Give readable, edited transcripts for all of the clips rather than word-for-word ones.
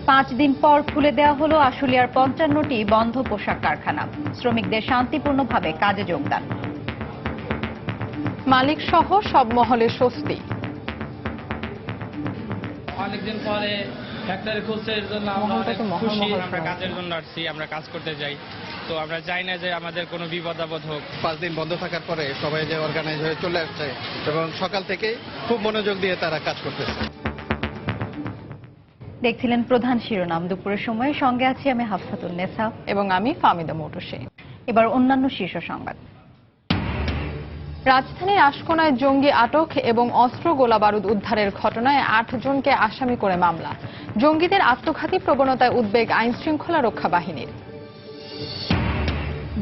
5 দিন পর খুলে দেওয়া হলো আশুলিয়ার 55টি বন্ধ পোশাক কারখানা। শ্রমিকদের শান্তিপূর্ণভাবে কাজে যোগদান। মালিক সহ সব মহলে স্বস্তি। অনেকদিন পরে ফ্যাক্টরি খুলছে, এর জন্য আমরা অনেক খুশি। আমরা কাজের জন্য আসছি, আমরা কাজ করতে যাই, তো আমরা চাই না যে আমাদের কোনো বিপদ আপদ হোক। 5 দিন বন্ধ থাকার পরে সবাই যে অর্গানাইজ হয়ে চলে আসছে এবং সকাল থেকেই খুব মনোযোগ দিয়ে তারা কাজ করতেছে। দেখছিলেন প্রধান শিরোনাম। দুপুরের সময় সঙ্গে আছি আমি হাফসাতুন নেসা এবং আমি ফামিদা মোটরসে। এবার অন্যান্য শীর্ষ সংবাদ। রাজধানীর আশকোনায় জঙ্গি আটক এবং অস্ত্র গোলাবারুদ উদ্ধারের ঘটনায় 8 জনকে আসামি করে মামলা। জঙ্গিদের আত্মঘাতী প্রবণতায় উদ্বেগ আইন শৃঙ্খলা রক্ষা বাহিনীর।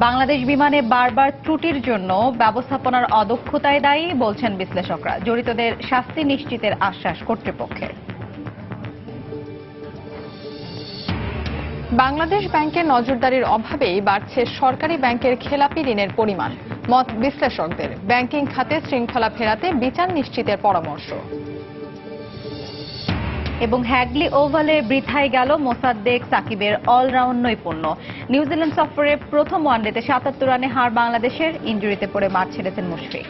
বাংলাদেশ বিমানে বারবার ত্রুটির জন্য ব্যবস্থাপনার অদক্ষতায় দায়ী বলছেন বিশ্লেষকরা। জড়িতদের শাস্তি নিশ্চিতের আশ্বাস কর্তৃপক্ষের। বাংলাদেশ ব্যাংকের নজরদারির অভাবেই বাড়ছে সরকারি ব্যাংকের খেলাপি ঋণের পরিমাণ। মত বিশ্লেষকদের। ব্যাংকিং খাতে শৃঙ্খলা ফেরাতে বিচার নিশ্চিতের পরামর্শ। এবং হ্যাগলি ওভালে বৃথায় গেল মোসাদ্দেক সাকিবের অলরাউন্ড নৈপুণ্য। নিউজিল্যান্ড সফরে প্রথম ওয়ানডেতে 77 রানে হার বাংলাদেশের। ইনজুরিতে পড়ে মাঠ ছেড়েছেন মুশফিক।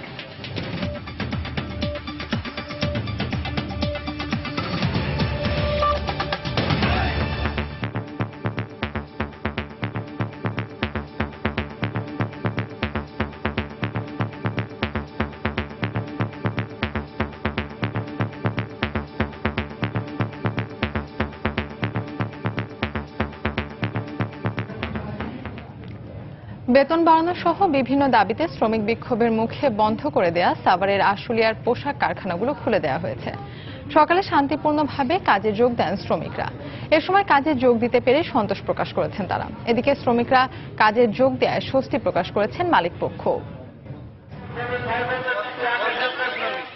বেতন বাড়ানো সহ বিভিন্ন দাবিতে শ্রমিক বিক্ষোভের মুখে বন্ধ করে দেয়া সাভারের আশুলিয়ার পোশাক কারখানাগুলো খুলে দেওয়া হয়েছে। সকালে শান্তিপূর্ণভাবে কাজে যোগ দেন শ্রমিকরা। এ সময় কাজে যোগ দিতে পেরে সন্তোষ প্রকাশ করেছেন তারা। এদিকে শ্রমিকরা কাজে যোগ দেওয়ায় স্বস্তি প্রকাশ করেছেন মালিক পক্ষ।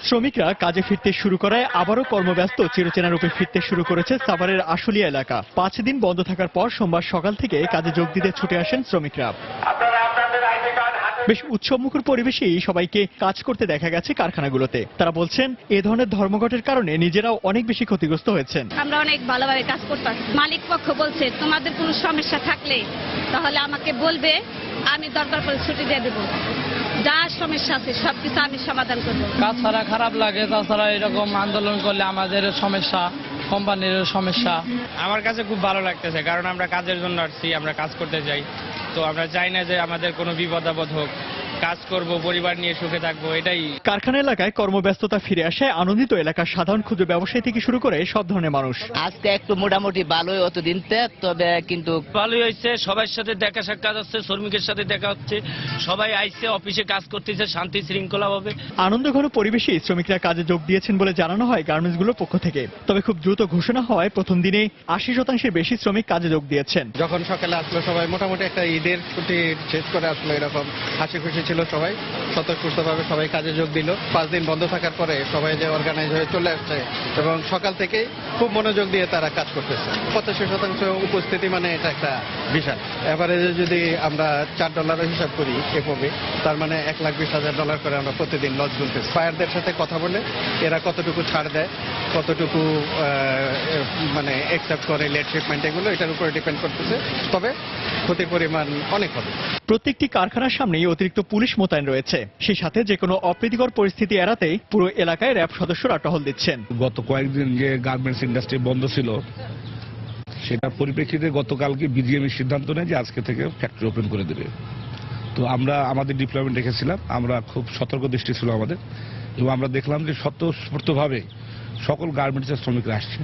শ্রমিকরা কাজে ফিরতে শুরু করায় আবারও কর্মব্যস্ত চিরচেনা রূপে ফিরতে শুরু করেছে সাভারের আশুলিয়া এলাকা। 5 দিন বন্ধ থাকার পর সোমবার সকাল থেকে কাজে যোগ দিতে ছুটে আসেন শ্রমিকরা। বেশ উৎসবমুখর পরিবেশেই সবাইকে কাজ করতে দেখা গেছে কারখানাগুলোতে। তারা বলছেন এ ধরনের ধর্মঘটের কারণে নিজেরাও অনেক বেশি ক্ষতিগ্রস্ত হয়েছেন। আমরা অনেক ভালোভাবে কাজ করতেছি। মালিক পক্ষ বলছে তোমাদের কোনো সমস্যা থাকলে তাহলে আমাকে বলবে, আমি দরকার করে ছুটি দিয়ে দেবো। যা সমস্যা আছে সবকিছু আমি সমাধান করবো। কাজ ছাড়া খারাপ লাগে, তাছাড়া এরকম আন্দোলন করলে আমাদের সমস্যা, কোম্পানির সমস্যা। আমার কাছে খুব ভালো লাগতেছে, কারণ আমরা কাজের জন্য আসছি, আমরা কাজ করতে যাই, তো আমরা চাই না যে আমাদের কোনো বিপদ আপদ হোক। কাজ করব, পরিবার নিয়ে সুখে থাকবো, এটাই। কারখানা এলাকায় কর্মব্যস্ততা ফিরে আসায় আনন্দিত এলাকার সাধারণ ক্ষুদ্র ব্যবসায়ী থেকে শুরু করে সব ধরনের মানুষ। আজকে একটু মোটামুটি ভালোই অতদিন, তবে কিন্তু ভালোই হয়েছে। সবার সাথে দেখা সাক্ষাৎ হচ্ছে, শ্রমিকের সাথে দেখা হচ্ছে, সবাই আইছে অফিসে কাজ করতেছে শান্তি শৃঙ্খলা ভাবে। আনন্দঘন পরিবেশে শ্রমিকরা কাজে যোগ দিয়েছেন বলে জানানো হয় গার্মেন্টসগুলোর পক্ষ থেকে। তবে খুব দ্রুত ঘোষণা হওয়ায় প্রথম দিনে 80% বেশি শ্রমিক কাজে যোগ দিয়েছেন। যখন সকালে আসলো সবাই মোটামুটি একটা ঈদের ছুটি শেষ করে আসলো, এরকম হাসি খুশি ছিল সবাই। স্বতঃস্ফূর্তভাবে সবাই কাজে যোগ দিল। 5 দিন বন্ধ থাকার পরে সবাই যে অর্গানাইজ হয়ে চলে আসছে এবং সকাল থেকেই খুব মনোযোগ দিয়ে তারা কাজ করতেছে। 85% উপস্থিতি মানে এটা একটা বিশাল। এভারেজে যদি আমরা $4 হিসাব করি এফওবি, তার মানে $1,20,000 করে আমরা প্রতিদিন লস গুনতেছি। ফায়ারদের সাথে কথা বলে এরা কতটুকু ছাড় দেয়, কতটুকু মানে অ্যাকসেপ্ট করে লেট শিপমেন্ট, এগুলো এটার উপরে ডিপেন্ড করতেছে। তবে ক্ষতির পরিমাণ অনেক হবে। প্রত্যেকটি কারখানার সামনেই অতিরিক্ত পুলিশ মোতায়েন রয়েছে। সেই সাথে যে কোনো অপ্রীতিকর পরিস্থিতি এড়াতে পুরো এলাকায় র্যাব সদস্যরা টহল দিচ্ছেন। গত কয়েকদিন যে গার্মেন্টস ইন্ডাস্ট্রি বন্ধ ছিল, সেটার পরিপ্রেক্ষিতে গতকালকে বিজিএমই সিদ্ধান্ত নেয় যে আজকে থেকে ফ্যাক্টরি ওপেন করে দেবে। তো আমরা আমাদের ডিপ্লয়মেন্ট রেখেছিলাম, আমরা খুব সতর্ক দৃষ্টি ছিল আমাদের, এবং আমরা দেখলাম যে স্বতঃস্ফূর্তভাবে সকল গার্মেন্টসের শ্রমিকরা আসছে।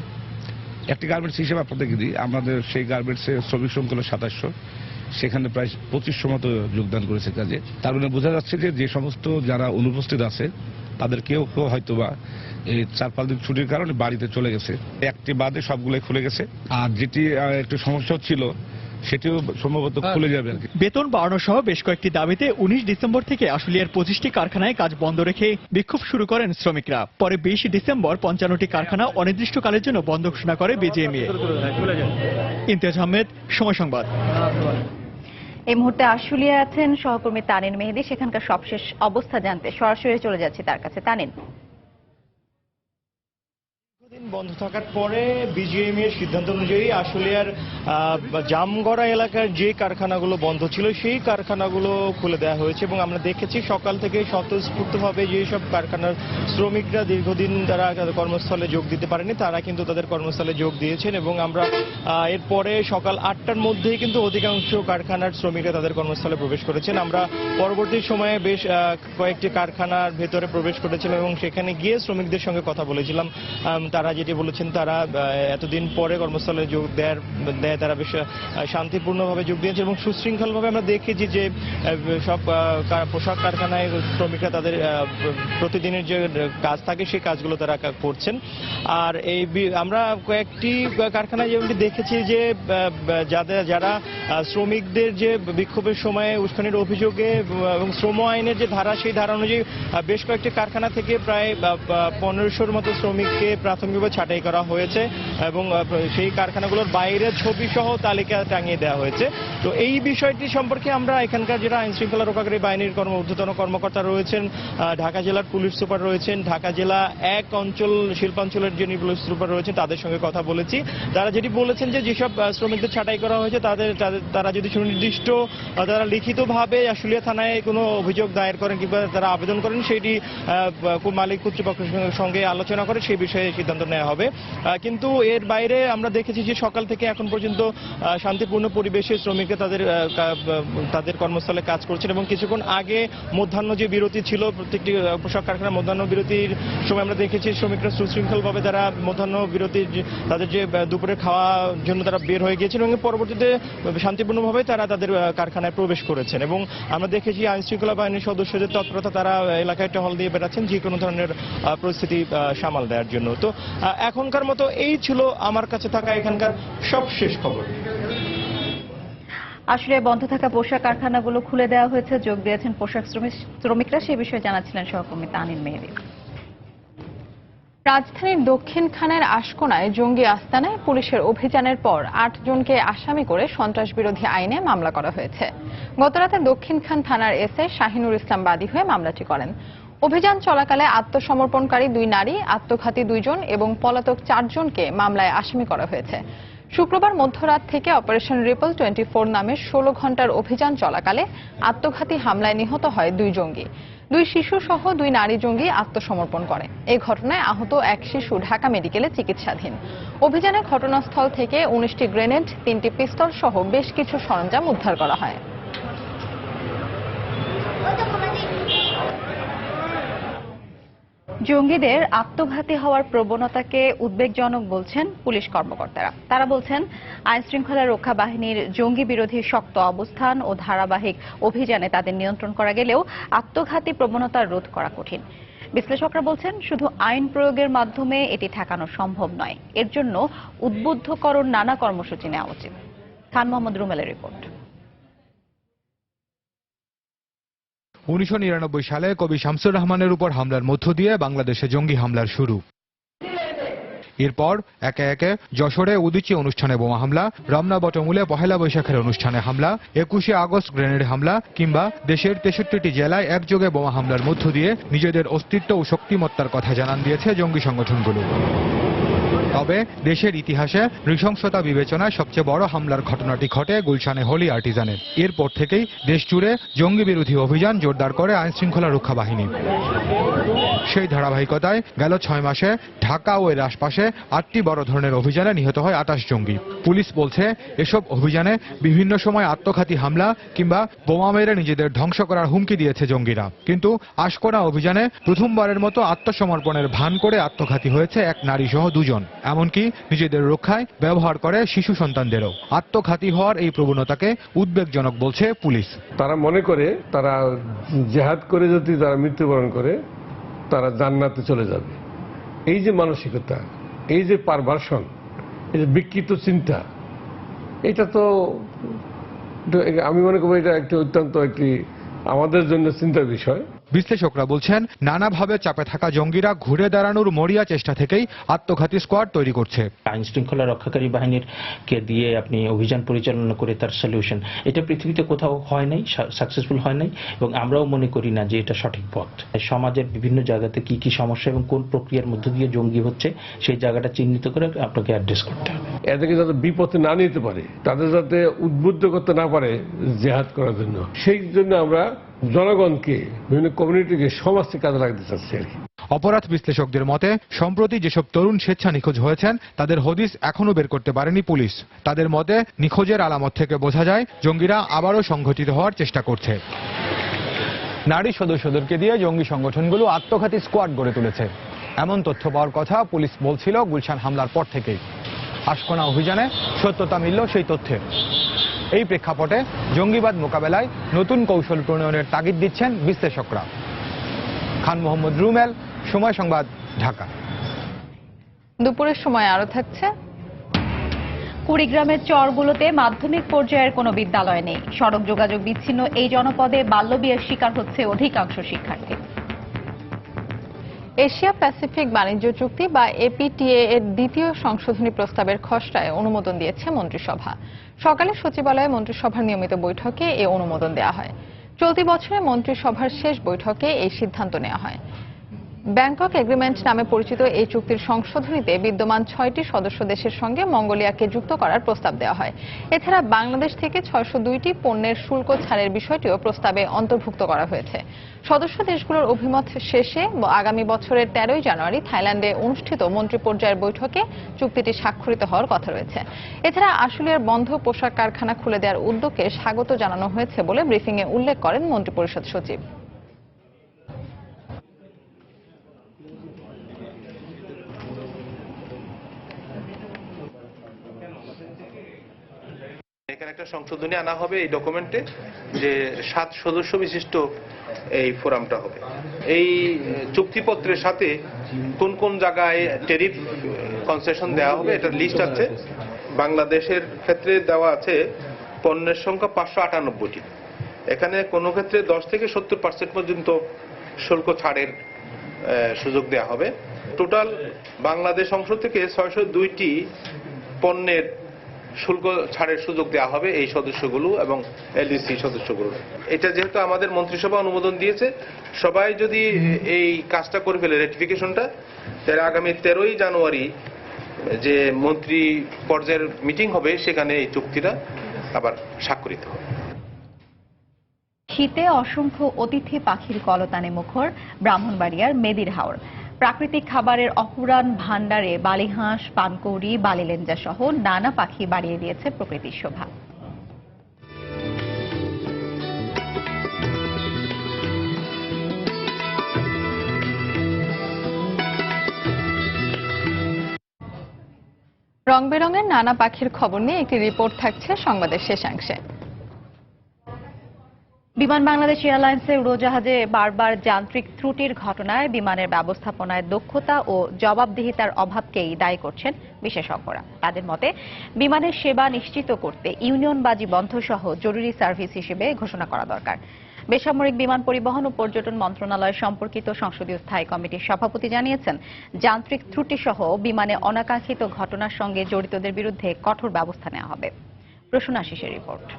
একটি গার্মেন্টস হিসেবে আপনাদেরকে দিই, আমাদের সেই গার্মেন্টসের শ্রমিক সংখ্যা 2700, সেখানে প্রায় 2500 মতো যোগদান করেছে কাজে। তার মানে বোঝা যাচ্ছে যে সমস্ত যারা অনুপস্থিত আছে তাদের কেউ কেউ হয়তো বা এই 4-5 দিন ছুটির কারণে বাড়িতে চলে গেছে। একটি বাদে সবগুলোই খুলে গেছে, আর যেটি একটু সমস্যা ছিল সেটিও সম্ভবত খুলে যাবে আর কি। বেতন বাড়ানো সহ বেশ কয়েকটি দাবিতে 19 ডিসেম্বর থেকে আশুলিয়ার 25টি কারখানায় কাজ বন্ধ রেখে বিক্ষোভ শুরু করেন শ্রমিকরা। পরে 20 ডিসেম্বর 55টি কারখানা অনির্দিষ্টকালের জন্য বন্ধ ঘোষণা করে বিজিএমইএ। ইমতিয়াজ আহমেদ, সময় সংবাদ। এই মুহূর্তে আশুলিয়া আছেন সহকর্মী তানিন মেহেদী। সেখানকার সবশেষ অবস্থা জানতে সরাসরি চলে যাচ্ছে তার কাছে। তানিন। বন্ধ থাকার পরে বিজিএমই এর সিদ্ধান্ত অনুযায়ী আশুলিয়ার জামগড়া এলাকার যে কারখানাগুলো বন্ধ ছিল সেই কারখানাগুলো খুলে দেওয়া হয়েছে এবং আমরা দেখেছি সকাল থেকে স্বতঃস্ফূর্তভাবে যেসব কারখানার শ্রমিকরা দীর্ঘদিন তারা কর্মস্থলে যোগ দিতে পারেনি তারা কিন্তু তাদের কর্মস্থলে যোগ দিয়েছেন এবং আমরা এরপরে সকাল 8টার মধ্যেই কিন্তু অধিকাংশ কারখানার শ্রমিকরা তাদের কর্মস্থলে প্রবেশ করেছেন। আমরা পরবর্তী সময়ে বেশ কয়েকটি কারখানার ভেতরে প্রবেশ করেছিলাম এবং সেখানে গিয়ে শ্রমিকদের সঙ্গে কথা বলেছিলাম। তারা যেটি বলেছেন তারা এতদিন পরে কর্মস্থলে যোগ দেয় তারা বেশ শান্তিপূর্ণভাবে যোগ দিয়েছে এবং সুশৃঙ্খলভাবে আমরা দেখেছি যে সব পোশাক কারখানায় শ্রমিকরা তাদের প্রতিদিনের যে কাজ থাকে সেই কাজগুলো তারা করছেন। আর আমরা কয়েকটি কারখানায় যেমনটি দেখেছি যে যারা শ্রমিকদের যে বিক্ষোভের সময় উস্কানির অভিযোগে এবং শ্রম আইনের যে ধারা সেই ধারা অনুযায়ী বেশ কয়েকটি কারখানা থেকে প্রায় 1500-র মতো শ্রমিককে প্রাথমিকভাবে ছাঁটাই করা হয়েছে এবং সেই কারখানাগুলোর বাইরে ছবি সহ তালিকা টাঙিয়ে দেওয়া হয়েছে। তো এই বিষয়টি সম্পর্কে আমরা এখানকার যারা আইন শৃঙ্খলা রক্ষাকারী বাহিনীর ঊর্ধ্বতন কর্মকর্তা রয়েছেন, ঢাকা জেলার পুলিশ সুপার রয়েছেন, ঢাকা জেলা এক অঞ্চল শিল্পাঞ্চলের যিনি পুলিশ সুপার রয়েছেন তাদের সঙ্গে কথা বলেছি। তারা যেটি বলেছেন যে যেসব শ্রমিকদের ছাঁটাই করা হয়েছে তারা যদি সুনির্দিষ্ট তারা লিখিতভাবে আশুলিয়া থানায় কোনো অভিযোগ দায়ের করেন কিংবা তারা আবেদন করেন সেটি মালিক কর্তৃপক্ষের সঙ্গে আলোচনা করে সেই বিষয়ে সিদ্ধান্ত নেওয়া হবে। কিন্তু এর বাইরে আমরা দেখেছি যে সকাল থেকে এখন পর্যন্ত শান্তিপূর্ণ পরিবেশে শ্রমিকরা তাদের কর্মস্থলে কাজ করছেন এবং কিছুক্ষণ আগে মধ্যাহ্ন যে বিরতি ছিল প্রত্যেকটি পোশাক কারখানার মধ্যাহ্ন বিরতির সময় আমরা দেখেছি শ্রমিকরা সুশৃঙ্খলভাবে তারা মধ্যাহ্ন বিরতির তাদের যে দুপুরে খাওয়ার জন্য তারা বের হয়ে গিয়েছেন এবং পরবর্তীতে শান্তিপূর্ণভাবে তারা তাদের কারখানায় প্রবেশ করেছেন এবং আমরা দেখেছি আইন শৃঙ্খলা বাহিনীর সদস্যদের তৎপরতা তারা এলাকায় টহল দিয়ে বেড়াচ্ছেন যে কোনো ধরনের পরিস্থিতি সামাল দেওয়ার জন্য। তো এখনকার মতো এই ছিল আমার কাছে থাকা এখানকার সবশেষ খবর। আসলে বন্ধ থাকা পোশাক কারখানাগুলো খুলে দেওয়া হয়েছে, যোগ দিয়েছেন পোশাক শ্রমিকরা, সে বিষয়ে জানাচ্ছিলেন সহকর্মী তানিন মেহেদী। রাজধানীর দক্ষিণখানের আশকোনায় জঙ্গি আস্তানায় পুলিশের অভিযানের পর 8 জনকে আসামি করে সন্ত্রাস বিরোধী আইনে মামলা করা হয়েছে। গতরাতে দক্ষিণখান থানার এসআই শাহিনুর ইসলাম বাদী হয়ে মামলাটি করেন। অভিযান চলাকালে আত্মসমর্পণকারী 2 নারী, আত্মঘাতী 2 জন এবং পলাতক 4 জনকে মামলায় আসামি করা হয়েছে। শুক্রবার মধ্যরাত থেকে অপারেশন রিপল 24 নামে 16 ঘন্টার অভিযান চলাকালে আত্মঘাতী হামলায় নিহত হয় 2 জঙ্গি। 2 শিশু সহ 2 নারী জঙ্গি আত্মসমর্পণ করে। এই ঘটনায় আহত এক শিশু ঢাকা মেডিকেলে চিকিৎসাধীন। অভিযানে ঘটনাস্থল থেকে 19টি গ্রেনেড, 3টি পিস্তল সহ বেশ কিছু সরঞ্জাম উদ্ধার করা হয়। জঙ্গিদের আত্মঘাতী হওয়ার প্রবণতাকে উদ্বেগজনক বলছেন পুলিশ কর্মকর্তারা। তারা বলছেন আইন শৃঙ্খলা রক্ষা বাহিনীর জঙ্গি বিরোধী শক্ত অবস্থান ও ধারাবাহিক অভিযানে তাদের নিয়ন্ত্রণ করা গেলেও আত্মঘাতী প্রবণতা রোধ করা কঠিন। বিশ্লেষকরা বলছেন শুধু আইন প্রয়োগের মাধ্যমে এটি ঠেকানো সম্ভব নয়, এর জন্য উদ্বুদ্ধকরণ নানা কর্মসূচি নেওয়া উচিত। খান মোহাম্মদ রুমেলের রিপোর্ট। 1999 সালে কবি শামসুর রহমানের উপর হামলার মধ্য দিয়ে বাংলাদেশে জঙ্গি হামলার শুরু। এরপর একে একে যশোরে উদীচী অনুষ্ঠানে বোমা হামলা, রমনা বটমূলে পহেলা বৈশাখের অনুষ্ঠানে হামলা, 21শে আগস্ট গ্রেনেড হামলা কিংবা দেশের 63টি জেলায় একযোগে বোমা হামলার মধ্য দিয়ে নিজেদের অস্তিত্ব ও শক্তিমত্তার কথা জানান দিয়েছে জঙ্গি সংগঠনগুলো। তবে দেশের ইতিহাসে নৃশংসতা বিবেচনায় সবচেয়ে বড় হামলার ঘটনাটি ঘটে গুলশানে হোলি আর্টিজানে। এরপর থেকেই দেশ জুড়ে জঙ্গি বিরোধী অভিযান জোরদার করে আইন শৃঙ্খলা রক্ষা বাহিনী। সেই ধারাবাহিকতায় গেল 6 মাসে ঢাকা ও এর আশপাশে 8টি বড় ধরনের অভিযানে নিহত হয় 28 জঙ্গি। পুলিশ বলছে এসব অভিযানে বিভিন্ন সময় আত্মঘাতী হামলা কিংবা বোমা মেরে নিজেদের ধ্বংস করার হুমকি দিয়েছে জঙ্গিরা। কিন্তু আশকোনা অভিযানে প্রথমবারের মতো আত্মসমর্পণের ভান করে আত্মঘাতী হয়েছে এক নারী সহ 2 জন। এমনকি নিজেদের রক্ষায় ব্যবহার করে শিশু সন্তানদেরও। আত্মঘাতী হওয়ার এই প্রবণতাকে উদ্বেগজনক বলছে পুলিশ। তারা মনে করে তারা জেহাদ করে যদি তারা মৃত্যুবরণ করে তারা জান্নাতে চলে যাবে। এই যে মানসিকতা, এই যে পারভার্সন, এই যে বিকৃত চিন্তা, এটা তো আমি মনে করব এটা একটি অত্যন্ত একটি আমাদের জন্য চিন্তার বিষয়। বিশ্লেষকরা বলছেন নানাভাবে চাপে থাকা জঙ্গিরা ঘুরে দাঁড়ানোর মরিয়া চেষ্টা থেকেই আত্মঘাতী স্কোয়াড তৈরি করছে। আইন শৃঙ্খলা রক্ষাকারী বাহিনীর কে দিয়ে আপনি অভিযান পরিচালনা করে তার সলিউশন, এটা পৃথিবীতে কোথাও হয় নাই, সাকসেসফুল হয় নাই, এবং আমরাও মনে করি না যে এটা সঠিক পথ। সমাজের বিভিন্ন জায়গাতে কি কি সমস্যা এবং কোন প্রক্রিয়ার মধ্য দিয়ে জঙ্গি হচ্ছে সেই জায়গাটা চিহ্নিত করে আপনাকে অ্যাড্রেস করতে হবে। এদেরকে যাতে বিপথে না নিতে পারে, তাদের যাতে উদ্বুদ্ধ করতে না পারে জেহাদ করার জন্য, সেই জন্য আমরা জনগণকে, বিভিন্ন কমিউনিটিকে, সমাজকে কাজে লাগাতে চাচ্ছি আর কি। অপরাধ বিশ্লেষকদের মতে সম্প্রতি যেসব তরুণ স্বেচ্ছা নিখোঁজ হয়েছেন তাদের হদিস এখনো বের করতে পারেনি পুলিশ। তাদের মতে নিখোঁজের আলামত থেকে বোঝা যায় জঙ্গিরা আবারও সংগঠিত হওয়ার চেষ্টা করছে। নারী সদস্যদেরকে দিয়ে জঙ্গি সংগঠনগুলো আত্মঘাতী স্কোয়াড গড়ে তুলেছে, এমন তথ্য পাওয়ার কথা পুলিশ বলছিল গুলশান হামলার পর থেকেই। আশকোনা অভিযানে সত্যতা মিলল সেই তথ্যে। এই প্রেক্ষাপটে জঙ্গিবাদ মোকাবেলায় নতুন কৌশল প্রণয়নের তাগিদ দিচ্ছেন বিশ্লেষকরা। খান মোহাম্মদ রুমেল, সময় সংবাদ, ঢাকা। দুপুরের সময় আরো থাকছে। কুড়িগ্রামের চরগুলোতে মাধ্যমিক পর্যায়ের কোনো বিদ্যালয় নেই। সড়ক যোগাযোগ বিচ্ছিন্ন এই জনপদে বাল্যবিয়ের শিকার হচ্ছে অধিকাংশ শিক্ষার্থী। এশিয়া প্যাসিফিক বাণিজ্য চুক্তি বা এপিটিএ এর দ্বিতীয় সংশোধনী প্রস্তাবের খসড়ায় অনুমোদন দিয়েছে মন্ত্রিসভা। সকালে সচিবালয়ে মন্ত্রিসভার নিয়মিত বৈঠকে এ অনুমোদন দেওয়া হয়। চলতি বছরে মন্ত্রিসভার শেষ বৈঠকে এই সিদ্ধান্ত নেওয়া হয়। ব্যাংকক এগ্রিমেন্ট নামে পরিচিত এই চুক্তির সংশোধনীতে বিদ্যমান 6টি সদস্য দেশের সঙ্গে মঙ্গোলিয়াকে যুক্ত করার প্রস্তাব দেওয়া হয়। এছাড়া বাংলাদেশ থেকে 602টি পণ্যের শুল্ক ছাড়ের বিষয়টিও প্রস্তাবে অন্তর্ভুক্ত করা হয়েছে। সদস্য দেশগুলোর অভিমত শেষে আগামী বছরের 13ই জানুয়ারি থাইল্যান্ডে অনুষ্ঠিত মন্ত্রী পর্যায়ের বৈঠকে চুক্তিটি স্বাক্ষরিত হওয়ার কথা রয়েছে। এছাড়া আশুলিয়ার বন্ধ পোশাক কারখানা খুলে দেওয়ার উদ্যোগকে স্বাগত জানানো হয়েছে বলে ব্রিফিংয়ে উল্লেখ করেন মন্ত্রিপরিষদ সচিব। এখানে একটা সংশোধনী আনা হবে এই ডকুমেন্টে, যে 7 সদস্য বিশিষ্ট এই ফোরামটা হবে। এই চুক্তিপত্রের সাথে কোন কোন জায়গায় ট্যারিফ কনসেশন দেওয়া হবে এটার লিস্ট আছে। বাংলাদেশের ক্ষেত্রে দেওয়া আছে পণ্যের সংখ্যা 598টি। এখানে কোনো ক্ষেত্রে 10 থেকে 70% পর্যন্ত শুল্ক ছাড়ের সুযোগ দেওয়া হবে। টোটাল বাংলাদেশ অংশ থেকে 602টি পণ্যের শুল্ক ছাড়ের সুযোগ দেওয়া হবে এই সদস্যগুলো এবং এলডিসি সদস্যগুলো। এটা যেহেতু আমাদের মন্ত্রিসভা অনুমোদন দিয়েছে, সবাই যদি এই কাজটা করে ফেলে রেটিফিকেশনটা, তাহলে আগামী 13ই জানুয়ারি যে মন্ত্রী পর্যায়ের মিটিং হবে সেখানে এই চুক্তিটা আবার স্বাক্ষরিত হবে। শীতে অসংখ্য অতিথি পাখির কলতানে মুখর ব্রাহ্মণবাড়িয়ার মেদির হাওর। প্রাকৃতিক খাবারের অপুরান ভাণ্ডারে বালিহাঁস, পানকৌড়ি, বালিলেঞ্জা সহ নানা পাখি বাড়িয়ে দিয়েছে প্রকৃতির শোভা। রং বেরঙের নানা পাখির খবর নিয়ে একটি রিপোর্ট থাকছে সংবাদের শেষাংশে। বিমান বাংলাদেশ এয়ারলাইন্সের উড়োজাহাজে বারবার যান্ত্রিক ত্রুটির ঘটনায় বিমানের ব্যবস্থাপনায় দক্ষতা ও জবাবদিহিতার অভাবকেই দায়ী করছেন বিশেষজ্ঞরা। তাদের মতে বিমানের সেবা নিশ্চিত করতে ইউনিয়নবাজি বন্ধ সহ জরুরি সার্ভিস হিসেবে ঘোষণা করা দরকার। বেসামরিক বিমান পরিবহন ও পর্যটন মন্ত্রণালয় সম্পর্কিত সংসদীয় স্থায়ী কমিটির সভাপতি জানিয়েছেন, যান্ত্রিক ত্রুটি সহ বিমানে অনাকাঙ্ক্ষিত ঘটনার সঙ্গে জড়িতদের বিরুদ্ধে কঠোর ব্যবস্থা নেওয়া হবে। প্রসূন আশিসের রিপোর্ট।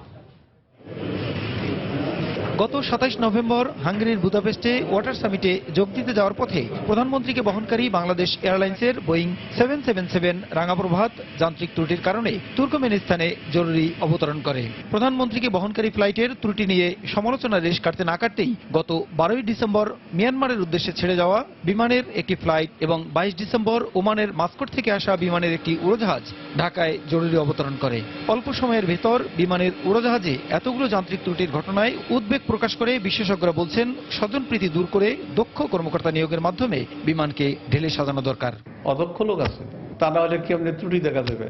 গত 27 নভেম্বর হাঙ্গেরির বুদাপেস্টে ওয়াটার সামিটে যোগ দিতে যাওয়ার পথে প্রধানমন্ত্রীকে বহনকারী বাংলাদেশ এয়ারলাইন্সের বোয়িং 777 রাঙাপ্রভাত যান্ত্রিক ত্রুটির কারণে তুর্কমেনিস্তানে জরুরি অবতরণ করে। প্রধানমন্ত্রীকে বহনকারী ফ্লাইটের ত্রুটি নিয়ে সমালোচনার রেশ কাটতে না কাটতেই গত 12ই ডিসেম্বর মিয়ানমারের উদ্দেশ্যে ছেড়ে যাওয়া বিমানের একটি ফ্লাইট এবং 22 ডিসেম্বর ওমানের মাস্কট থেকে আসা বিমানের একটি উড়োজাহাজ ঢাকায় জরুরি অবতরণ করে। অল্প সময়ের ভেতর বিমানের উড়োজাহাজে এতগুলো যান্ত্রিক ত্রুটির ঘটনায় উদ্বেগ প্রকাশ করে বিশেষজ্ঞরা বলছেন, স্বজনপ্রীতি দূর করে দক্ষ কর্মকর্তা নিয়োগের মাধ্যমে বিমানকে ঢেলে সাজানো দরকার। অদক্ষ লোক আছে, তা না হলে কেমনে ত্রুটি দেখা যাবে?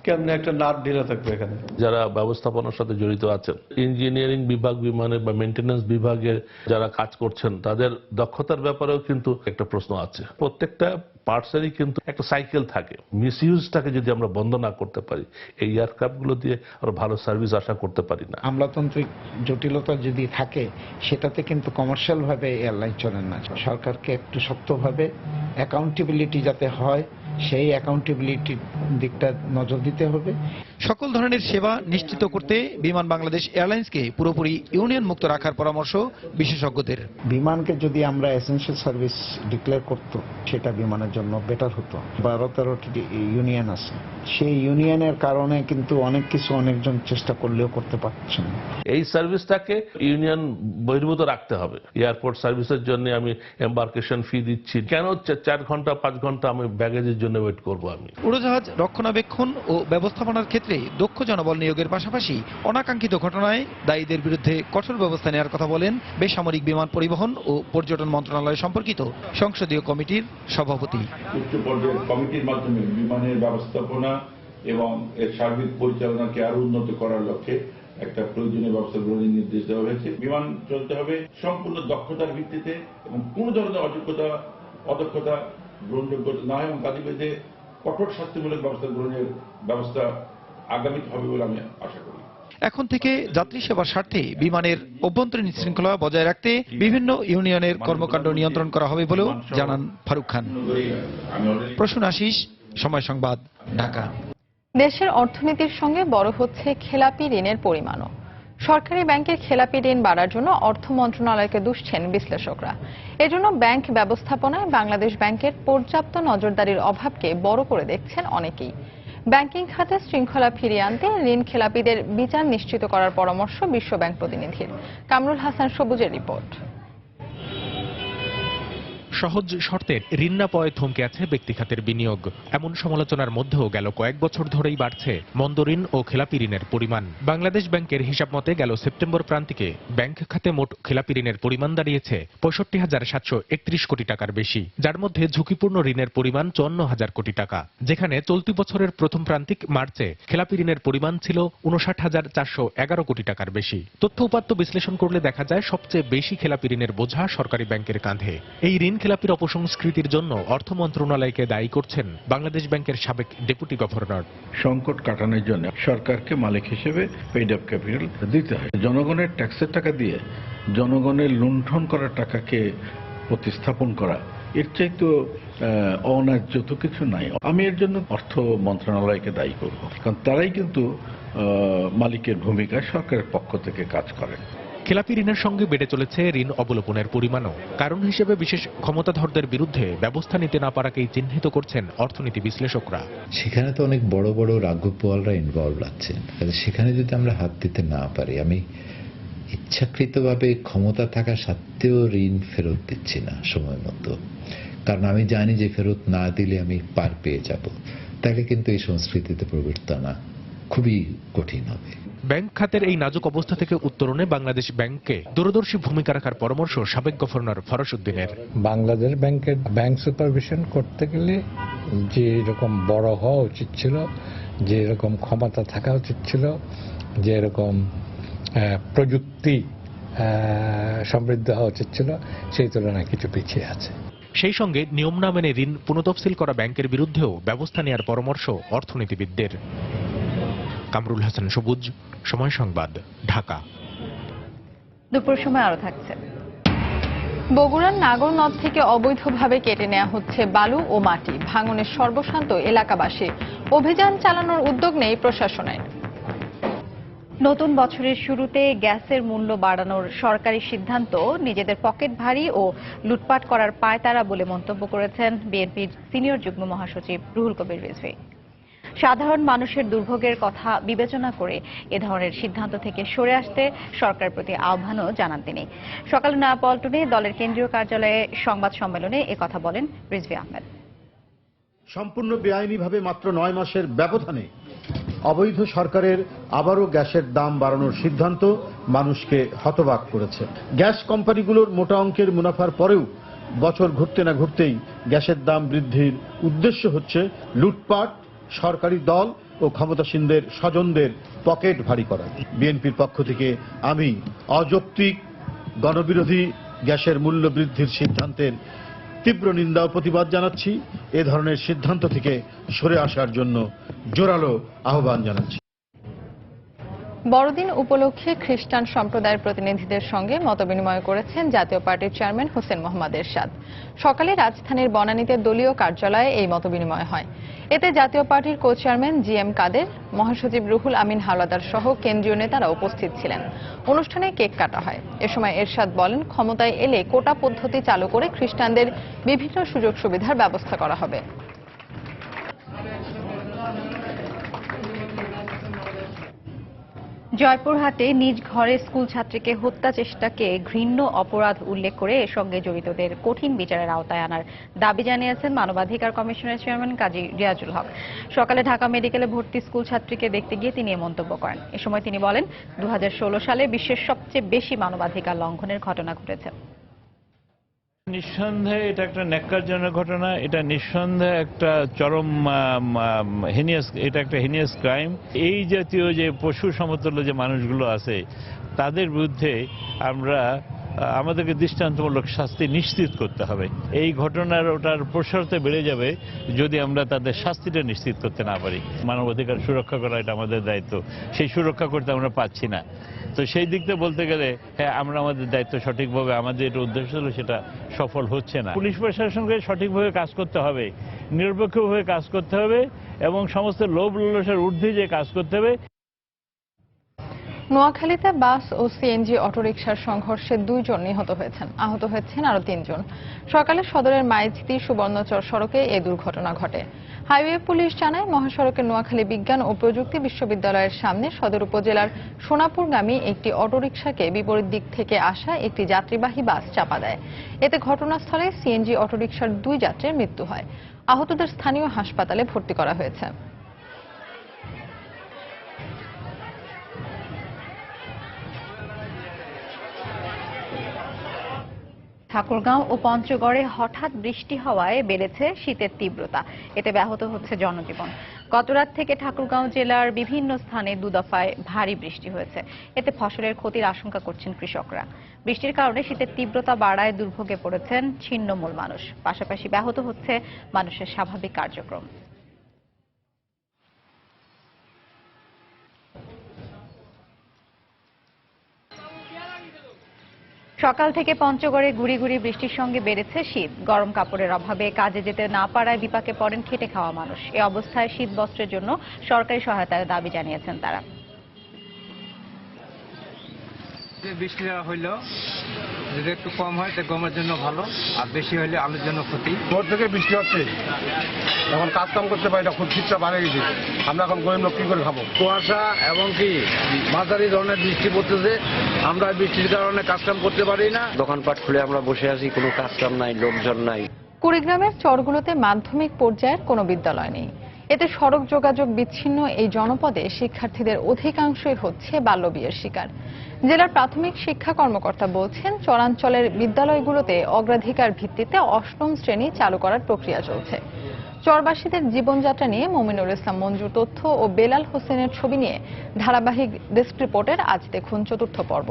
কেমনে একটা নাট ঢিলা থাকবে এখানে। যারা ব্যবস্থাপনার সাথে জড়িত আছেন, ইঞ্জিনিয়ারিং বিভাগ বিমানে বা মেইনটেনেন্স বিভাগে যারা কাজ করছেন, তাদের দক্ষতার ব্যাপারেও কিন্তু একটা প্রশ্ন আছে। প্রত্যেকটা পার্টসেরই কিন্তু একটা সাইকেল থাকে। মিসইউজটাকে যদি আমরা বন্ধ না করতে পারি, এই এয়ারক্রাফটগুলো দিয়ে আরো ভালো সার্ভিস আশা করতে পারি না। আমলাতান্ত্রিক জটিলতা যদি থাকে, সেটাতে কিন্তু কমার্শিয়াল ভাবে এয়ারলাইন চলে না। সরকারকে একটু শক্তভাবে অ্যাকাউন্টেবিলিটি যাতে হয়, সেই অ্যাকাউন্টেবিলিটির দিকটা নজর দিতে হবে। সকল ধরনের সেবা নিশ্চিত করতে বিমান বাংলাদেশ এয়ারলাইন্সকে পুরোপুরি ইউনিয়ন মুক্ত রাখার পরামর্শ বিশেষজ্ঞদের। বিমানকে যদি আমরা এসেনশিয়াল সার্ভিস ডিক্লেয়ার করত, সেটা বিমানের জন্য বেটার হতো। 12-13টি ইউনিয়ন আছে, সেই ইউনিয়নের কারণে কিন্তু অনেক কিছু অনেকজন চেষ্টা করলেও করতে পারছেন। এই সার্ভিসটাকে ইউনিয়ন বহির্ভূত রাখতে হবে। এয়ারপোর্ট সার্ভিসের জন্য আমি এম্বার্কেশন ফি দিচ্ছি, কেন 4 ঘন্টা 5 ঘন্টা আমি ব্যাগেজের জন্য ওয়েট করব? আমি উড়োজাহাজ রক্ষণাবেক্ষণ ও ব্যবস্থাপনার ক্ষেত্রে দক্ষ জনবল নিয়োগের পাশাপাশি অনাকাঙ্ক্ষিত ঘটনায় দায়ীদের বিরুদ্ধে কঠোর ব্যবস্থা নেওয়ার কথা বলেন বেসামরিক বিমান পরিবহন ও পর্যটন মন্ত্রণালয় সম্পর্কিত সংসদীয় কমিটির সভাপতি। উচ্চ পর্যায়ের কমিটির মাধ্যমে বিমানের ব্যবস্থাপনা এবং এর সার্বিক পরিচালনাকে আরো উন্নত করার লক্ষ্যে একটা প্রয়োজনীয় ব্যবস্থা গ্রহণের নির্দেশ দেওয়া হয়েছে। বিমান চলতে হবে সম্পূর্ণ দক্ষতার ভিত্তিতে এবং কোন ধরনের অযোগ্যতা অদক্ষতা গ্রহণযোগ্য না হয় এবং তাদের বিরুদ্ধে কঠোর শাস্তিমূলক ব্যবস্থা গ্রহণের ব্যবস্থা আগামীতে হবে বলে আমি আশা করি। এখন থেকে যাত্রী সেবার স্বার্থে বিমানের অভ্যন্তরীণ শৃঙ্খলা বজায় রাখতে বিভিন্ন ইউনিয়নের কর্মকাণ্ড নিয়ন্ত্রণ করা হবে বলেও জানান ফারুক খান। প্রসূন আশিস, সময় সংবাদ, ঢাকা। দেশের অর্থনীতির সঙ্গে বড় হচ্ছে খেলাপি ঋণের পরিমাণও। সরকারি ব্যাংকের খেলাপি ঋণ বাড়ার জন্য অর্থ মন্ত্রণালয়কে দুষছেন বিশ্লেষকরা। এজন্য ব্যাংক ব্যবস্থাপনায় বাংলাদেশ ব্যাংকের পর্যাপ্ত নজরদারির অভাবকে বড় করে দেখছেন অনেকেই। ব্যাংকিং খাতে শৃঙ্খলা ফিরিয়ে আনতে ঋণ খেলাপিদের বিচার নিশ্চিত করার পরামর্শ বিশ্বব্যাংক প্রতিনিধির। কামরুল হাসান সবুজের রিপোর্ট। সহজ শর্তের ঋণ না পাওয়ায় থমকে আছে ব্যক্তিখাতের বিনিয়োগ। এমন সমালোচনার মধ্যেও গেল কয়েক বছর ধরেই বাড়ছে মন্দ ঋণ ও খেলাপি ঋণের পরিমাণ। বাংলাদেশ ব্যাংকের হিসাব মতে গেল সেপ্টেম্বর প্রান্তিকে ব্যাংক খাতে মোট খেলাপি ঋণের পরিমাণ দাঁড়িয়েছে ৬৫,৭৩১ কোটি টাকার বেশি, যার মধ্যে ঝুঁকিপূর্ণ ঋণের পরিমাণ ৫৪,০০০ কোটি টাকা, যেখানে চলতি বছরের প্রথম প্রান্তিক মার্চে খেলাপি ঋণের পরিমাণ ছিল ৫৯,৪১১ কোটি টাকার বেশি। তথ্য উপাত্ত বিশ্লেষণ করলে দেখা যায় সবচেয়ে বেশি খেলাপি ঋণের বোঝা সরকারি ব্যাংকের কাঁধে। এই ঋণ খেলাপির অপসংস্কৃতির জন্য অর্থ মন্ত্রণালয়কে দায়ী করছেন বাংলাদেশ ব্যাংকের সাবেক ডেপুটি গভর্নর। সংকট কাটানোর জন্য সরকারকে মালিক হিসেবে পেইড আপ ক্যাপিটাল দিতে হয়। জনগণের ট্যাক্সের টাকা দিয়ে জনগণের লুণ্ঠন করা টাকাকে প্রতিস্থাপন করা, এর চাইতে অন্যায্য তো কিছু নাই। আমি এর জন্য অর্থ মন্ত্রণালয়কে দায়ী করব, কারণ তারাই কিন্তু মালিকের ভূমিকায় সরকারের পক্ষ থেকে কাজ করেন। খেলাপি ঋণের সঙ্গে বেড়ে চলেছে ঋণ অবলোপনের পরিমাণও। কারণ হিসেবে বিশেষ ক্ষমতাধরদের বিরুদ্ধে ব্যবস্থা নিতে না পারাকেই চিহ্নিত করছেন অর্থনীতি বিশ্লেষকরা। সেখানে তো অনেক বড় বড় রাঘববোয়ালরা ইনভলভ আছেন, সেখানে যদি আমরা হাত দিতে না পারি, আমি ইচ্ছাকৃতভাবে ক্ষমতা থাকা সত্ত্বেও ঋণ ফেরত দিচ্ছি না সময় মতো, কারণ আমি জানি যে ফেরত না দিলে আমি পার পেয়ে যাব, তাহলে কিন্তু এই সংস্কৃতিতে প্রবৃত্ত না খুবই কঠিন হবে। ব্যাংক খাতের এই নাজুক অবস্থা থেকে উত্তরণে বাংলাদেশ ব্যাংককে দূরদর্শী ভূমিকা রাখার পরামর্শ সাবেক গভর্নর ফরাস উদ্দিনের। বাংলাদেশ ব্যাংকের ব্যাংক সুপারভিশন করতে গেলে যে রকম বড় হওয়া উচিত ছিল, যে রকম ক্ষমতা থাকা উচিত ছিল, যে রকম প্রযুক্তি সমৃদ্ধ হওয়া উচিত ছিল, সেই তুলনায় কিছু পিছিয়ে আছে। সেই সঙ্গে নিয়ম না মেনে ঋণ পুনঃতফসিল করা ব্যাংকের বিরুদ্ধেও ব্যবস্থা নেওয়ার পরামর্শ অর্থনীতিবিদদের। কামরুল হাসান সবুজ, সময় সংবাদ, ঢাকা। দুপুর সময় আরো থাকছে। বগুড়ার নাগর নদ থেকে অবৈধভাবে কেটে নেওয়া হচ্ছে বালু ও মাটি, ভাঙনের সর্বশান্ত এলাকাবাসী। অভিযান চালানোর উদ্যোগ নেই প্রশাসনের। নতুন বছরের শুরুতে গ্যাসের মূল্য বাড়ানোর সরকারি সিদ্ধান্ত নিজেদের পকেট ভারী ও লুটপাট করার পায়তারা বলে মন্তব্য করেছেন বিএনপির সিনিয়র যুগ্ম মহাসচিব রুহুল কবির রিজভী। সাধারণ মানুষের দুর্ভোগের কথা বিবেচনা করে এ ধরনের সিদ্ধান্ত থেকে সরে আসতে সরকারের প্রতি আহ্বানও জানান তিনি। সকালে নয়াপল্টনে দলের কেন্দ্রীয় কার্যালয়ে সংবাদ সম্মেলনে একথা বলেন রিজভী আহমেদ। সম্পূর্ণ বেআইনিভাবে মাত্র 9 মাসের ব্যবধানে অবৈধ সরকারের আবারও গ্যাসের দাম বাড়ানোর সিদ্ধান্ত মানুষকে হতবাক করেছে। গ্যাস কোম্পানিগুলোর মোটা অঙ্কের মুনাফার পরেও বছর ঘুরতে না ঘুরতেই গ্যাসের দাম বৃদ্ধির উদ্দেশ্য হচ্ছে লুটপাট, সরকারি দল ও ও ক্ষমতাসীনদের স্বজনদের পকেট ভারী করা। বিএনপির পক্ষ থেকে আমি অযৌক্তিক গণবিরোধী গ্যাসের মূল্য বৃদ্ধির সিদ্ধান্তের তীব্র নিন্দা ও প্রতিবাদ জানাচ্ছি। এ ধরনের সিদ্ধান্ত থেকে সরে আসার জন্য জোরালো আহ্বান জানাচ্ছি। বড়দিন উপলক্ষে খ্রিস্টান সম্প্রদায়ের প্রতিনিধিদের সঙ্গে মতবিনিময় করেছেন জাতীয় পার্টির চেয়ারম্যান হোসেন মোহাম্মদ এরশাদ। সকালে রাজধানীর বনানীতে দলীয় কার্যালয়ে এই মতবিনিময় হয়। এতে জাতীয় পার্টির কো চেয়ারম্যান জিএম কাদের, মহাসচিব রুহুল আমিন হাওলাদার সহ কেন্দ্রীয় নেতারা উপস্থিত ছিলেন। অনুষ্ঠানে কেক কাটা হয়। এ সময় এরশাদ বলেন, ক্ষমতায় এলে কোটা পদ্ধতি চালু করে খ্রিস্টানদের বিভিন্ন সুযোগ সুবিধার ব্যবস্থা করা হবে। জয়পুরহাটে নিজ ঘরে স্কুল ছাত্রীকে হত্যা চেষ্টাকে ঘৃণ্য অপরাধ উল্লেখ করে এর সঙ্গে জড়িতদের কঠিন বিচারের আওতায় আনার দাবি জানিয়েছেন মানবাধিকার কমিশনের চেয়ারম্যান কাজী রিয়াজুল হক। সকালে ঢাকা মেডিকেলে ভর্তি স্কুল ছাত্রীকে দেখতে গিয়ে তিনি এ মন্তব্য করেন। এ সময় তিনি বলেন, 2016 সালে বিশ্বের সবচেয়ে বেশি মানবাধিকার লঙ্ঘনের ঘটনা ঘটেছে। নিঃসন্দেহে এটা একটা ন্যাক্কারজনক ঘটনা, এটা নিঃসন্দেহে একটা চরম এটা একটা হিনিয়াস ক্রাইম। এই জাতীয় যে পশু সমতুল্য যে মানুষগুলো আছে তাদের বিরুদ্ধে আমাদেরকে দৃষ্টান্তমূলক শাস্তি নিশ্চিত করতে হবে। এই ঘটনার ওটার প্রসারতা বেড়ে যাবে যদি আমরা তাদের শাস্তিটা নিশ্চিত করতে না পারি। মানবাধিকার সুরক্ষা করা এটা আমাদের দায়িত্ব, সেই সুরক্ষা করতে আমরা পাচ্ছি না। তো সেই দিক থেকে বলতে গেলে হ্যাঁ, আমরা আমাদের দায়িত্ব সঠিকভাবে, আমাদের এটা উদ্দেশ্য ছিল, সেটা সফল হচ্ছে না। পুলিশ প্রশাসনকে সঠিকভাবে কাজ করতে হবে, নিরপেক্ষভাবে কাজ করতে হবে এবং সমস্ত লোভ লালসার ঊর্ধ্বে যে কাজ করতে হবে। নোয়াখালীতে বাস ও সিএনজি অটোরিকশার সংঘর্ষে 2 জন নিহত হয়েছেন, আহত হয়েছেন আরো 3 জন। সকালে সদরের মাইজদি সুবর্ণচর সড়কে এই দুর্ঘটনা ঘটে। হাইওয়ে পুলিশ জানায়, মহাসড়কের নোয়াখালী বিজ্ঞান ও প্রযুক্তি বিশ্ববিদ্যালয়ের সামনে সদর উপজেলার সোনাপুরগামী একটি অটোরিকশাকে বিপরীত দিক থেকে আসা একটি যাত্রীবাহী বাস চাপা দেয়। এতে ঘটনাস্থলে সিএনজি অটোরিকশার 2 যাত্রীর মৃত্যু হয়। আহতদের স্থানীয় হাসপাতালে ভর্তি করা হয়েছে। ঠাকুরগাঁও ও পঞ্চগড়ে হঠাৎ বৃষ্টি হওয়ায় বেড়েছে শীতের তীব্রতা। এতে ব্যাহত হচ্ছে জনজীবন। গতরাত থেকে ঠাকুরগাঁও জেলার বিভিন্ন স্থানে 2 দফায় ভারী বৃষ্টি হয়েছে। এতে ফসলের ক্ষতির আশঙ্কা করছেন কৃষকরা। বৃষ্টির কারণে শীতের তীব্রতা বাড়ায় দুর্ভোগে পড়েছেন ছিন্নমূল মানুষ। পাশাপাশি ব্যাহত হচ্ছে মানুষের স্বাভাবিক কার্যক্রম। সকাল থেকে পঞ্চগড়ে গুড়ি গুড়ি বৃষ্টির সঙ্গে বেড়েছে শীত। গরম কাপড়ের অভাবে কাজে যেতে না পারায় বিপাকে পড়েন খেটে খাওয়া মানুষ। এ অবস্থায় শীত বস্ত্রের জন্য সরকারি সহায়তার দাবি জানিয়েছেন তারা। বৃষ্টি হইল যদি একটু কম হয়, গমের জন্য ভালো, আর বেশি হলে আলুর জন্য ক্ষতি। ভোর থেকে বৃষ্টি হচ্ছে, এখন কাজ কাম করতে পারি না, খুব শীতটা বাড়ে গেছে। আমরা এখন গরিব লোক কি করে খাবো? কুয়াশা এবং কি মাঝারি ধরনের বৃষ্টি পড়তেছে, আমরা বৃষ্টির কারণে কাজকাম করতে পারি না। দোকানপাট খুলে আমরা বসে আছি, কোনো কাজকাম নাই, লোকজন নাই। কুড়িগ্রামের চরগুলোতে মাধ্যমিক পর্যায়ের কোনো বিদ্যালয় নেই। এতে সড়ক যোগাযোগ বিচ্ছিন্ন এই জনপদে শিক্ষার্থীদের অধিকাংশই হচ্ছে বাল্যবিয়ের শিকার। জেলার প্রাথমিক শিক্ষা কর্মকর্তা বলছেন, চরাঞ্চলের বিদ্যালয়গুলোতে অগ্রাধিকার ভিত্তিতে 8ম শ্রেণী চালু করার প্রক্রিয়া চলছে। চরবাসীদের জীবনযাত্রা নিয়ে মমিনুল ইসলাম মঞ্জুর তথ্য ও বেলাল হোসেনের ছবি নিয়ে ধারাবাহিক ডেস্ক রিপোর্টের আজ দেখুন 4র্থ পর্ব।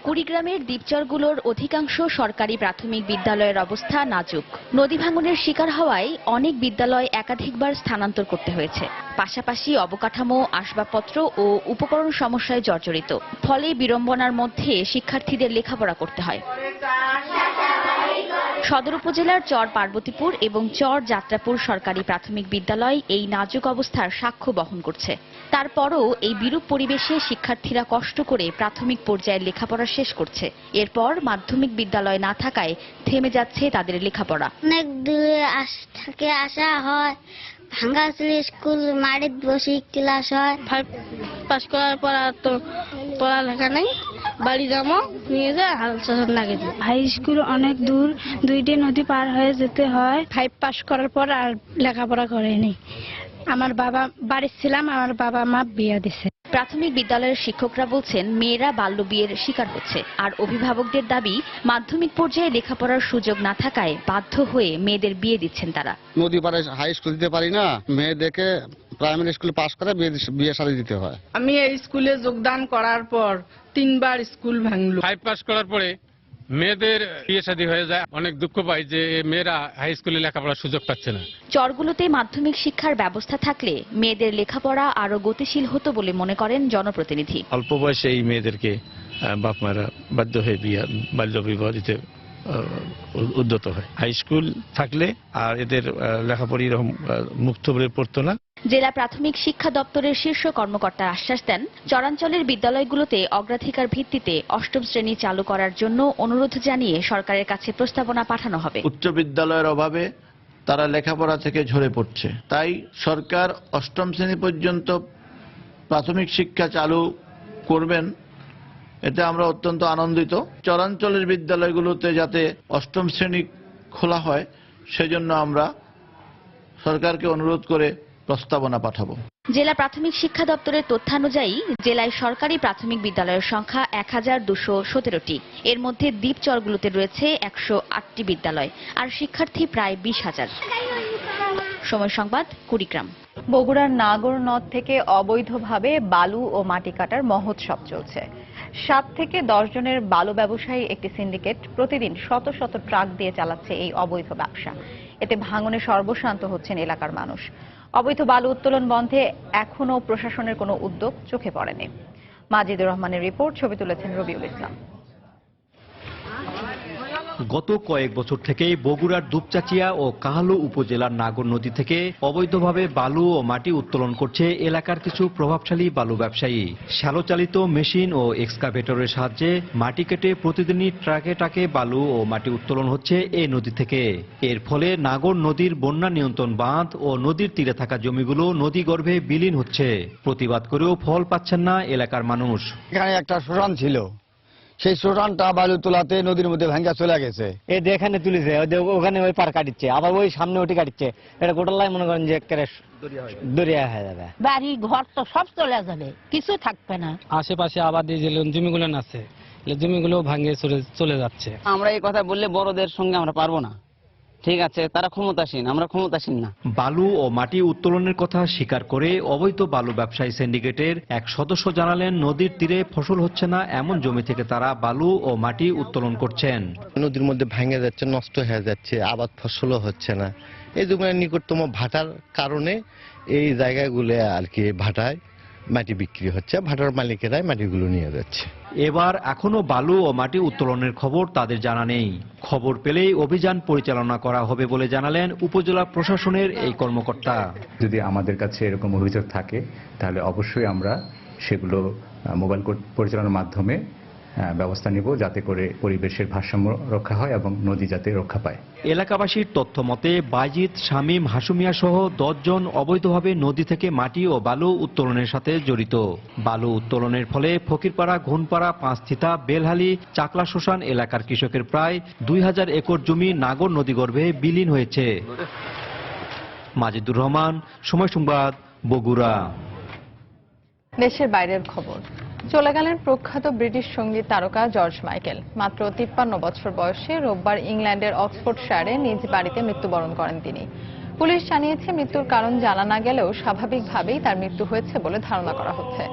কুড়িগ্রামের দ্বীপচরগুলোর অধিকাংশ সরকারি প্রাথমিক বিদ্যালয়ের অবস্থা নাজুক। নদী ভাঙনের শিকার হওয়ায় অনেক বিদ্যালয় একাধিকবার স্থানান্তর করতে হয়েছে। পাশাপাশি অবকাঠামো, আসবাবপত্র ও উপকরণ সমস্যায় জর্জরিত। ফলে বিড়ম্বনার মধ্যে শিক্ষার্থীদের লেখাপড়া করতে হয়। সদর উপজেলার চর পার্বতীপুর এবং চর যাত্রাপুর সরকারি প্রাথমিক বিদ্যালয় এই নাজুক অবস্থার সাক্ষ্য বহন করছে। তারপরও এই বিরূপ পরিবেশে শিক্ষার্থীরা কষ্ট করে প্রাথমিক পর্যায়ের লেখাপড়া শেষ করছে। এরপর মাধ্যমিক বিদ্যালয় না থাকায় থেমে যাচ্ছে তাদের লেখাপড়া। অনেক দূরে থেকে আসা হয়, ভাঙ্গা স্কুল মাটিতে বসে ক্লাস হয়। 5 পাস করার পর তো পড়ালেখা নেই, বাড়ি যাবো নিয়ে যায় হাল চাষার লাগে। হাই স্কুল অনেক দূর, 2টি নদী পার হয়ে যেতে হয়। 5 পাস করার পর আর লেখাপড়া করেনি। আমার বাবা বাড়ি ছিলাম, আমার বাবা মা বিয়ে দিছে। প্রাথমিক বিদ্যালয়ের শিক্ষকরা বলছেন মেয়েরা বাল্য বিয়ের শিকার হচ্ছে, আর অভিভাবকদের দাবি মাধ্যমিক পর্যায়ে লেখাপড়ার সুযোগ না থাকায় বাধ্য হয়ে মেয়েদের বিয়ে দিচ্ছেন তারা। নদী পাড়ে হাই স্কুল দিতে পারি না, মেয়েদেরকে প্রাইমারি স্কুলে পাস করে বিয়ে শাদী দিতে হয়। আমি এই স্কুলে যোগদান করার পর 3বার স্কুল ভাঙলো। 5 পাস করার পরে মেয়েদের বিয়ে শাদী হয়ে যায়। অনেক দুঃখ পাই যে মেয়েরা হাই স্কুলে লেখাপড়ার সুযোগ পাচ্ছে না। চরগুলোতে মাধ্যমিক শিক্ষার ব্যবস্থা থাকলে মেয়েদের লেখাপড়া আরো গতিশীল হতো বলে মনে করেন জনপ্রতিনিধি। অল্প বয়সে এই মেয়েদেরকে বাপ মারা বাধ্য হয়ে বাল্য বিবাহ দিতে উদ্যত হয়। হাই স্কুল থাকলে আর এদের লেখাপড়া এরকম মুক্তভাবে পড়তো না। জেলা প্রাথমিক শিক্ষা দপ্তরের শীর্ষ কর্মকর্তা আশ্বাস দেন, চরাঞ্চলের বিদ্যালয়গুলোতে অগ্রাধিকার ভিত্তিতে 8ম শ্রেণী চালু করার জন্য অনুরোধ জানিয়ে সরকারের কাছে প্রস্তাবনা পাঠানো হবে। উচ্চ বিদ্যালয়ের অভাবে তারা লেখাপড়া থেকে ঝরে পড়ছে, তাই সরকার 8ম শ্রেণী পর্যন্ত প্রাথমিক শিক্ষা চালু করবেন, এতে আমরা অত্যন্ত আনন্দিত। চরাঞ্চলের বিদ্যালয়গুলোতে যাতে 8ম শ্রেণী খোলা হয় সেজন্য আমরা সরকারকে অনুরোধ করে প্রস্তাবনা পাঠাবো। জেলা প্রাথমিক শিক্ষা দপ্তরের তথ্যানুযায়ী জেলায় সরকারি প্রাথমিক বিদ্যালয়ের সংখ্যা 1217টি। এর মধ্যে দ্বীপচরগুলোতে রয়েছে 108টি বিদ্যালয়, আর শিক্ষার্থী প্রায় 20,000। সময় সংবাদ, কুড়িগ্রাম। বগুড়ার নাগর নদ থেকে অবৈধভাবে বালু ও মাটি কাটার মহোৎসব চলছে। 7 থেকে 10 জনের বালু ব্যবসায়ী একটি সিন্ডিকেট প্রতিদিন শত শত ট্রাক দিয়ে চালাচ্ছে এই অবৈধ ব্যবসা। এতে ভাঙনে সর্বশান্ত হচ্ছেন এলাকার মানুষ। অবৈধ বালু উত্তোলন বন্ধে এখনও প্রশাসনের কোনো উদ্যোগ চোখে পড়েনি। মাজিদুর রহমানের রিপোর্ট, ছবি তুলেছেন রবিউল ইসলাম। গত কয়েক বছর থেকে বগুড়ার দুপচাচিয়া ও কাহালু উপজেলার নাগর নদী থেকে অবৈধভাবে বালু ও মাটি উত্তোলন করছে এলাকার কিছু প্রভাবশালী বালু ব্যবসায়ী। শ্যালোচালিত মেশিন ও এক্সকাভেটরের সাহায্যে মাটি কেটে প্রতিদিনই ট্রাকে ট্রাকে বালু ও মাটি উত্তোলন হচ্ছে এই নদী থেকে। এর ফলে নাগর নদীর বন্যা নিয়ন্ত্রণ বাঁধ ও নদীর তীরে থাকা জমিগুলো নদী গর্ভে বিলীন হচ্ছে। প্রতিবাদ করেও ফল পাচ্ছেন না এলাকার মানুষ। এখানে একটা শ্মশান ছিল, সেই শ্মশানটা বালু তোলাতে নদীর মধ্যে ভাঙ্গা চলে গেছে। এই এখানে তুলেছে, ওখানে ওই পার কাটিচ্ছে, আবার ওই সামনে ওটি কাটিচ্ছে। এটা গোটালাই মনে করেন যে দরিয়া হয়ে যাবে। বাড়ি ঘর তো সব চলে যাবে, কিছু থাকবে না। আশেপাশে আবাদি যে জমিগুলো আছে, জমিগুলো ভাঙে চলে যাচ্ছে। আমরা এই কথা বললে বড়দের সঙ্গে আমরা পারবো না। ঠিক আছে, তারা ক্ষমতাসীন, আমরা ক্ষমতাসীন না। বালু ও মাটি উত্তোলনের কথা স্বীকার করে অবৈধ বালু ব্যবসায়ী সিন্ডিকেটের এক সদস্য জানালেন, নদীর তীরে ফসল হচ্ছে না এমন জমি থেকে তারা বালু ও মাটি উত্তোলন করছেন। নদীর মধ্যে ভেঙে যাচ্ছে, নষ্ট হয়ে যাচ্ছে, আবাদ ফসলও হচ্ছে না। এই জমির নিকটতম ভাটার কারণে এই জায়গাগুলো আর কি ভাটায় মাটি বিক্রি হচ্ছে, ভাটার মালিকেরাই মাটিগুলো নিয়ে যাচ্ছে। এবার এখনো বালু ও মাটি উত্তোলনের খবর তাদের জানা নেই। খবর পেলেই অভিযান পরিচালনা করা হবে বলে জানালেন উপজেলা প্রশাসনের এই কর্মকর্তা। যদি আমাদের কাছে এরকম অভিযোগ থাকে তাহলে অবশ্যই আমরা সেগুলো মোবাইল কোর্ট পরিচালনার মাধ্যমে ব্যবস্থা নিব, যাতে করে পরিবেশের ভারসাম্য রক্ষা হয় এবং নদী যাতে রক্ষা পায়। এলাকাবাসীর তথ্য মতে বাইজিৎ, শামীম, হাসুমিয়া সহ 10 জন অবৈধভাবে নদী থেকে মাটি ও বালু উত্তোলনের সাথে জড়িত। বালু উত্তোলনের ফলে ফকিরপাড়া, ঘোনপাড়া, পাঁচথিতা, বেলহালি, চাকলা শ্মশান এলাকার কৃষকের প্রায় 2000 একর জমি নাগর নদীগর্ভে বিলীন হয়েছে। মাজিদুর রহমান, সময় সংবাদ, বগুড়া। দেশের বাইরের খবর। চলে গেলেন প্রখ্যাত ব্রিটিশ সঙ্গীত তারকা জর্জ মাইকেল। মাত্র 53 বছর বয়সে রোববার ইংল্যান্ডের অক্সফোর্ডশায়ারে নিজ বাড়িতে মৃত্যুবরণ করেন তিনি। পুলিশ জানিয়েছে, মৃত্যুর কারণ জানা না গেলেও স্বাভাবিকভাবেই তার মৃত্যু হয়েছে বলে ধারণা করা হচ্ছে।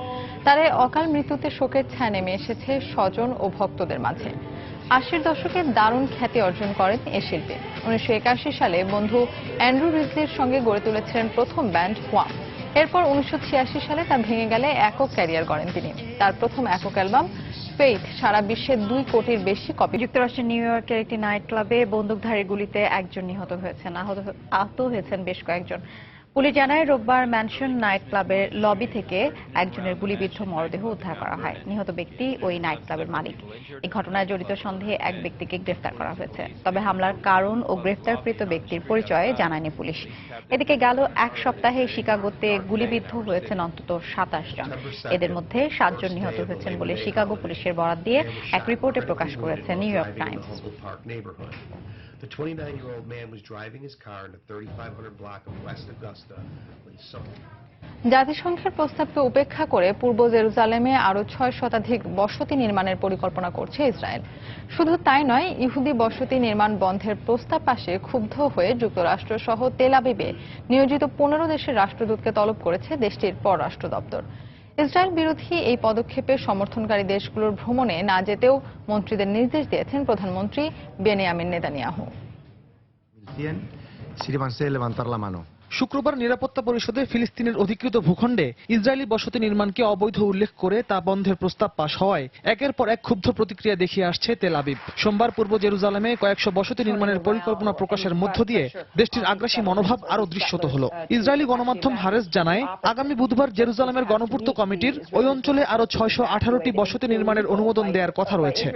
তার এই অকাল মৃত্যুতে শোকের ছায়া নেমে এসেছে স্বজন ও ভক্তদের মাঝে। 80-র দশকে দারুণ খ্যাতি অর্জন করেন এ শিল্পী। 1981 সালে বন্ধু অ্যান্ড্রু রিজলির সঙ্গে গড়ে তুলেছিলেন প্রথম ব্যান্ড ওয়াম। এরপর 1986 সালে তা ভেঙে গেলে একক ক্যারিয়ার গড়েন তিনি। তার প্রথম একক অ্যালবাম ফেইথ সারা বিশ্বে 2 কোটির বেশি কপি। যুক্তরাষ্ট্রের নিউ ইয়র্কের একটি নাইট ক্লাবে বন্দুকধারীর গুলিতে একজন নিহত হয়েছেন, আহত হয়েছেন বেশ কয়েকজন। পুলিশ জানায় রোববার ম্যানশন নাইট ক্লাবের লবি থেকে একজনের গুলিবিদ্ধ মরদেহ উদ্ধার করা হয়। নিহত ব্যক্তি ওই নাইট ক্লাবের মালিক। এই ঘটনায় জড়িত সন্দেহে এক ব্যক্তিকে গ্রেফতার করা হয়েছে। তবে হামলার কারণ ও গ্রেফতারকৃত ব্যক্তির পরিচয় জানায়নি পুলিশ। এদিকে গেল এক সপ্তাহে শিকাগোতে গুলিবিদ্ধ হয়েছেন অন্তত 27 জন। এদের মধ্যে 7 জন নিহত হয়েছেন বলে শিকাগো পুলিশের বরাত দিয়ে এক রিপোর্টে প্রকাশ করেছে new York Times. The 29-year-old man was driving his car in the 3500 block of West Augusta when someone... জাতিসংঘের প্রস্তাবকে উপেক্ষা করে পূর্ব জেরুজালেমে আরো 6 শতাধিক বসতি নির্মাণের পরিকল্পনা করছে ইসরায়েল। শুধু তাই নয়, ইহুদি বসতি নির্মাণ বন্ধের প্রস্তাব পাশে ক্ষুব্ধ হয়ে যুক্তরাষ্ট্র সহ তেল আবিবে নিয়োজিত 15 দেশের রাষ্ট্রদূতকে তলব করেছে দেশটির পররাষ্ট্র দপ্তর। ইসরায়েল বিরোধী এই পদক্ষেপের সমর্থনকারী দেশগুলোর ভ্রমণে না যেতেও মন্ত্রীদের নির্দেশ দিয়েছেন প্রধানমন্ত্রী বেনিয়ামিন নেতানিয়াহু। শুক্রবার নিরাপত্তা পরিষদে ফিলিস্তিনের অধিকৃত ভূখণ্ডে ইসরায়েলি বসতি নির্মাণকে অবৈধ উল্লেখ করে তা বন্ধের প্রস্তাব পাশ হওয়ায় একের পর এক ক্ষুব্ধ প্রতিক্রিয়া দেখিয়ে আসছে তেল আবিব। সোমবার পূর্ব জেরুজালেমে কয়েকশো বসতি নির্মাণের পরিকল্পনা প্রকাশের মধ্য দিয়ে দেশটির আগ্রাসী মনোভাব আরও দৃশ্যত হল। ইসরায়েলি গণমাধ্যম হারেস জানায়, আগামী বুধবার জেরুজালেমের গণপূর্ত কমিটির ওই অঞ্চলে আরও 618টি বসতি নির্মাণের অনুমোদন দেওয়ার কথা রয়েছে।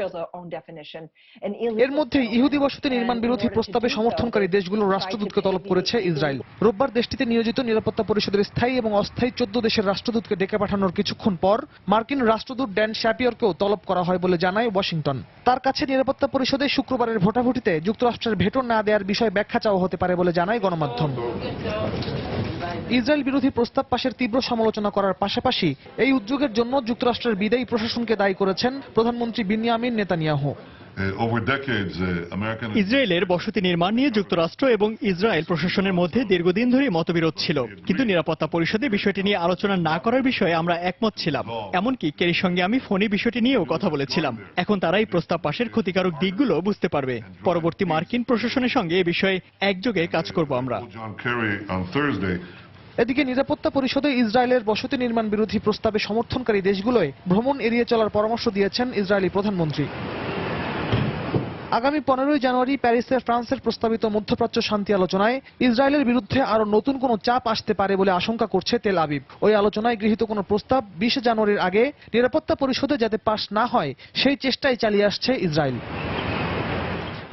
এর মধ্যে ইহুদি বসতি নির্মাণ বিরোধী প্রস্তাবে সমর্থনকারী দেশগুলোর রাষ্ট্রদূতকে তলব করেছে ইসরায়েল। রোববার দেশটিতে নিয়োজিত নিরাপত্তা পরিষদের স্থায়ী এবং অস্থায়ী 14 দেশের রাষ্ট্রদূতকে ডেকে পাঠানোর কিছুক্ষণ পর মার্কিন রাষ্ট্রদূত ড্যান শ্যাপিয়রকেও তলব করা হয় বলে জানায় ওয়াশিংটন। তার কাছে নিরাপত্তা পরিষদে শুক্রবারের ভোটাভুটিতে যুক্তরাষ্ট্রের ভেটো না দেওয়ার বিষয়ে ব্যাখ্যা চাওয়া হতে পারে বলে জানায় গণমাধ্যম। ইসরায়েল বিরোধী প্রস্তাব পাশের তীব্র সমালোচনা করার পাশাপাশি এই উদ্যোগের জন্য যুক্তরাষ্ট্রের বিদায়ী প্রশাসনকে দায়ী করেছেন প্রধানমন্ত্রী বেনিয়ামিন নেতানিয়াহু। ইসরায়েলের বসতি নির্মাণ নিয়ে যুক্তরাষ্ট্র এবং ইসরায়েল প্রশাসনের মধ্যে দীর্ঘদিন ধরে মতবিরোধ ছিল, কিন্তু নিরাপত্তা পরিষদে বিষয়টি নিয়ে আলোচনা না করার বিষয়ে আমরা একমত ছিলাম। এমনকি কেরির সঙ্গে আমি ফোনে বিষয়টি নিয়েও কথা বলেছিলাম। এখন তারা এই প্রস্তাব পাশের ক্ষতিকারক দিকগুলো বুঝতে পারবে। পরবর্তী মার্কিন প্রশাসনের সঙ্গে এ বিষয়ে একযোগে কাজ করব আমরা। এদিকে নিরাপত্তা পরিষদে ইসরায়েলের বসতি নির্মাণ বিরোধী প্রস্তাবে সমর্থনকারী দেশগুলোয় ভ্রমণ এড়িয়ে চলার পরামর্শ দিয়েছেন ইসরায়েলি প্রধানমন্ত্রী। আগামী 15 জানুয়ারি প্যারিসে ফ্রান্সের প্রস্তাবিত মধ্যপ্রাচ্য শান্তি আলোচনায় ইসরায়েলের বিরুদ্ধে আরো নতুন কোনো চাপ আসতে পারে বলে আশঙ্কা করছে তেল আবিব। ওই আলোচনায় গৃহীত কোনো প্রস্তাব 20 জানুয়ারির আগে নিরাপত্তা পরিষদে যাতে পাশ না হয় সেই চেষ্টাই চালিয়ে আসছে ইসরায়েল।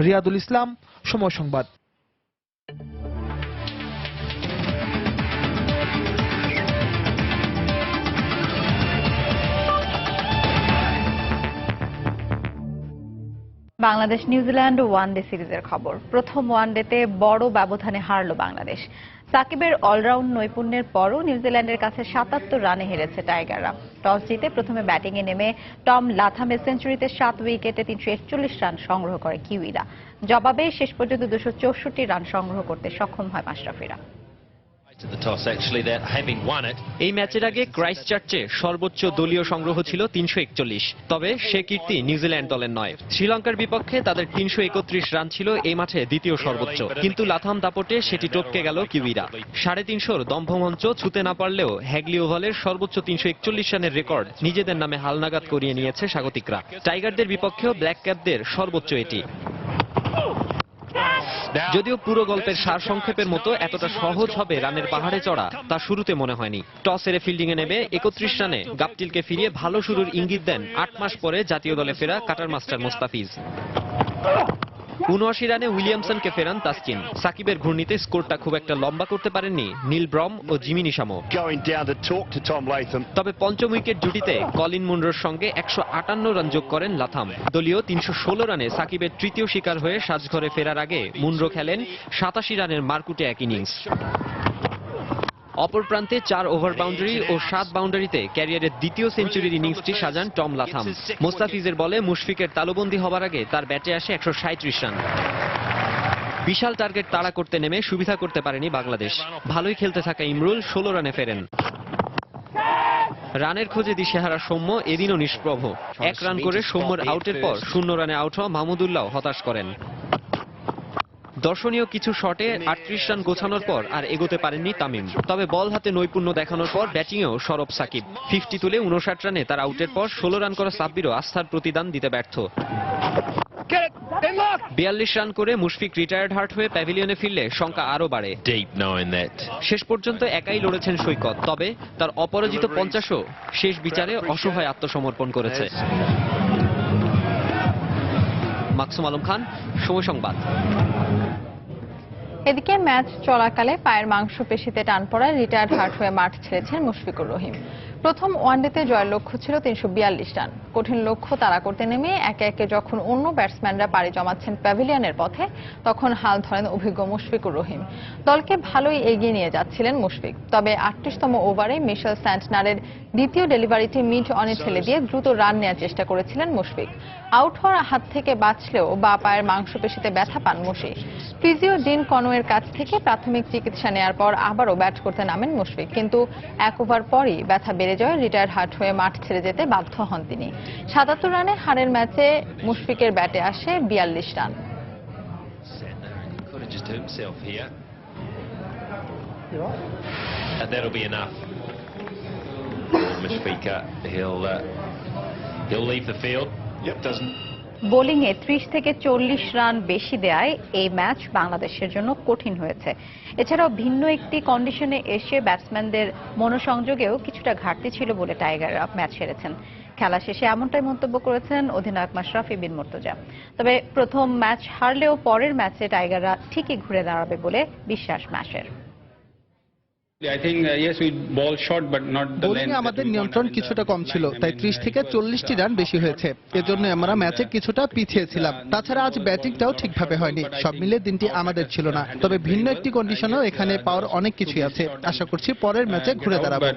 রিয়াদুল ইসলাম, সময় সংবাদ। বাংলাদেশ নিউজিল্যান্ড ওয়ানডে সিরিজের খবর। প্রথম ওয়ানডেতে বড় ব্যবধানে হারল বাংলাদেশ। সাকিবের অলরাউন্ড নৈপুণ্যের পরও নিউজিল্যান্ডের কাছে 77 রানে হেরেছে টাইগাররা। টস জিতে প্রথমে ব্যাটিংয়ে নেমে টম লাথামের সেঞ্চুরিতে 7 উইকেটে 341 রান সংগ্রহ করে কিউইরা। জবাবে শেষ পর্যন্ত 264 রান সংগ্রহ করতে সক্ষম হয় মাশরাফিরা। এই ম্যাচের আগে ক্রাইস্টচার্চে সর্বোচ্চ দলীয় সংগ্রহ ছিল 341, তবে সে কীর্তি নিউজিল্যান্ড দলের নয়। শ্রীলঙ্কার বিপক্ষে তাদের 331 রান ছিল এই মাঠে দ্বিতীয় সর্বোচ্চ, কিন্তু লাথাম দাপটে সেটি টপকে গেল কিউইরা। 350-র দম্ভমঞ্চ ছুতে না পারলেও হ্যাগলি ওভালের সর্বোচ্চ 341 রানের রেকর্ড নিজেদের নামে হালনাগাদ করিয়ে নিয়েছে স্বাগতিকরা। টাইগারদের বিপক্ষেও ব্ল্যাক ক্যাপদের সর্বোচ্চ এটি। যদিও পুরো গল্পের সারসংক্ষেপের মতো এতটা সহজ হবে রানের পাহাড়ে চড়া তা শুরুতে মনে হয়নি। টস হেরে ফিল্ডিংয়ে নেমে 31 রানে গাপটিলকে ফিরিয়ে ভালো শুরুর ইঙ্গিত দেন 8 মাস পরে জাতীয় দলে ফেরা কাটার মাস্টার মোস্তাফিজ। 79 রানে উইলিয়ামসনকে ফেরান তাসকিন। সাকিবের ঘূর্ণিতে স্কোরটা খুব একটা লম্বা করতে পারেননি নীল ব্রম ও জিমি নিশামো। তবে পঞ্চম উইকেট জুটিতে কলিন মুনরোর সঙ্গে 158 রান যোগ করেন লাথাম। দলীয় 316 রানে সাকিবের তৃতীয় শিকার হয়ে সাজঘরে ফেরার আগে মুনরো খেলেন 87 রানের মারকুটে এক ইনিংস। অপর প্রান্তে 4 ওভার বাউন্ডারি ও 7 বাউন্ডারিতে ক্যারিয়ারের দ্বিতীয় সেঞ্চুরির ইনিংসটি সাজান টম লাথাম। মোস্তাফিজের বলে মুশফিকের তালুবন্দী হবার আগে তার ব্যাটে আসে 137 রান। বিশাল টার্গেট তাড়া করতে নেমে সুবিধা করতে পারেনি বাংলাদেশ। ভালোই খেলতে থাকা ইমরুল 16 রানে ফেরেন। রানের খোঁজে দিশেহারা সৌম্য এদিনও নিষ্প্রভ। 1 রান করে সৌম্যর আউটের পর 0 রানে আউট হওয়া মাহমুদুল্লাহ হতাশ করেন। দর্শনীয় কিছু শটে 38 রান গোছানোর পর আর এগোতে পারেননি তামিম। তবে বল হাতে নৈপুণ্য দেখানোর পর ব্যাটিংয়েও সরব সাকিব। 50 তুলে 59 রানে তার আউটের পর 16 রান করা সাব্বিরও আস্থার প্রতিদান দিতে ব্যর্থ। 42 রান করে মুশফিক রিটায়ার্ড হার্ট হয়ে প্যাভিলিয়নে ফিরলে শঙ্কা আরো বাড়ে। শেষ পর্যন্ত একাই লড়েছেন সৈকত, তবে তার অপরাজিত 50ও শেষ বিচারে অসহায় আত্মসমর্পণ করেছে। মাকসুম আলম খান, সময় সংবাদ। এদিকে ম্যাচ চলাকালে পায়ের মাংসপেশিতে টান পড়ায় রিটায়ার্ড হার্ট হয়ে মাঠ ছেড়েছেন মুশফিকুর রহিম। প্রথম ওয়ানডেতে জয়ের লক্ষ্য ছিল 342 রান। কঠিন লক্ষ্য তাড়া করতে নেমে একে একে যখন অন্য ব্যাটসম্যানরা পাড়ি জমাচ্ছেন প্যাভিলিয়নের পথে, তখন হাল ধরেন অভিজ্ঞ মুশফিকুর রহিম। দলকে ভালোই এগিয়ে নিয়ে যাচ্ছিলেন মুশফিক, তবে 38তম ওভারে মিশেল স্যান্টনারের দ্বিতীয় ডেলিভারিটি মিড অনে ঠেলে দিয়ে দ্রুত রান নেওয়ার চেষ্টা করেছিলেন মুশফিক। আউট হওয়ার হাত থেকে বাঁচলেও বা পায়ের মাংসপেশিতে ব্যথা পান মুশি। ফিজিও ডিন কনোয়ের কাছ থেকে প্রাথমিক চিকিৎসা নেওয়ার পর আবারও ব্যাট করতে নামেন মুশফিক, কিন্তু 1 ওভার পরই ব্যথা বেড়ে যায় রিটায়ার্ড হার্ট হয়ে মাঠ ছেড়ে যেতে বাধ্য হন তিনি। 77 রানে হারের ম্যাচে মুশফিকের ব্যাটে আসে 42 রান। বোলিংয়ে 30 থেকে 40 রান বেশি দেয় এই ম্যাচ বাংলাদেশের জন্য কঠিন হয়েছে। এছাড়াও ভিন্ন একটি কন্ডিশনে এসে ব্যাটসম্যানদের মনোসংযোগেও কিছুটা ঘাটতি ছিল বলে টাইগাররা ম্যাচ হেরেছেন। খেলা শেষে এমনটাই মন্তব্য করেছেন অধিনায়ক মাশরাফি বিন মুর্তজা। তবে প্রথম ম্যাচ হারলেও পরের ম্যাচে টাইগাররা ঠিকই ঘুরে দাঁড়াবে বলে বিশ্বাস ম্যাচের। বোলিংয়ে আমাদের নিয়ন্ত্রণ কিছুটা কম ছিল, তাই 30 থেকে 40টি রান বেশি হয়েছে। এজন্য আমরা ম্যাচে কিছুটা পিছিয়ে ছিলাম। তাছাড়া আজ ব্যাটিংটাও ঠিকভাবে হয়নি। সব মিলে দিনটি আমাদের ছিল না, তবে ভিন্ন একটি কন্ডিশনেও এখানে পাওয়ার অনেক কিছুই আছে। আশা করছি পরের ম্যাচে ঘুরে দাঁড়াবো।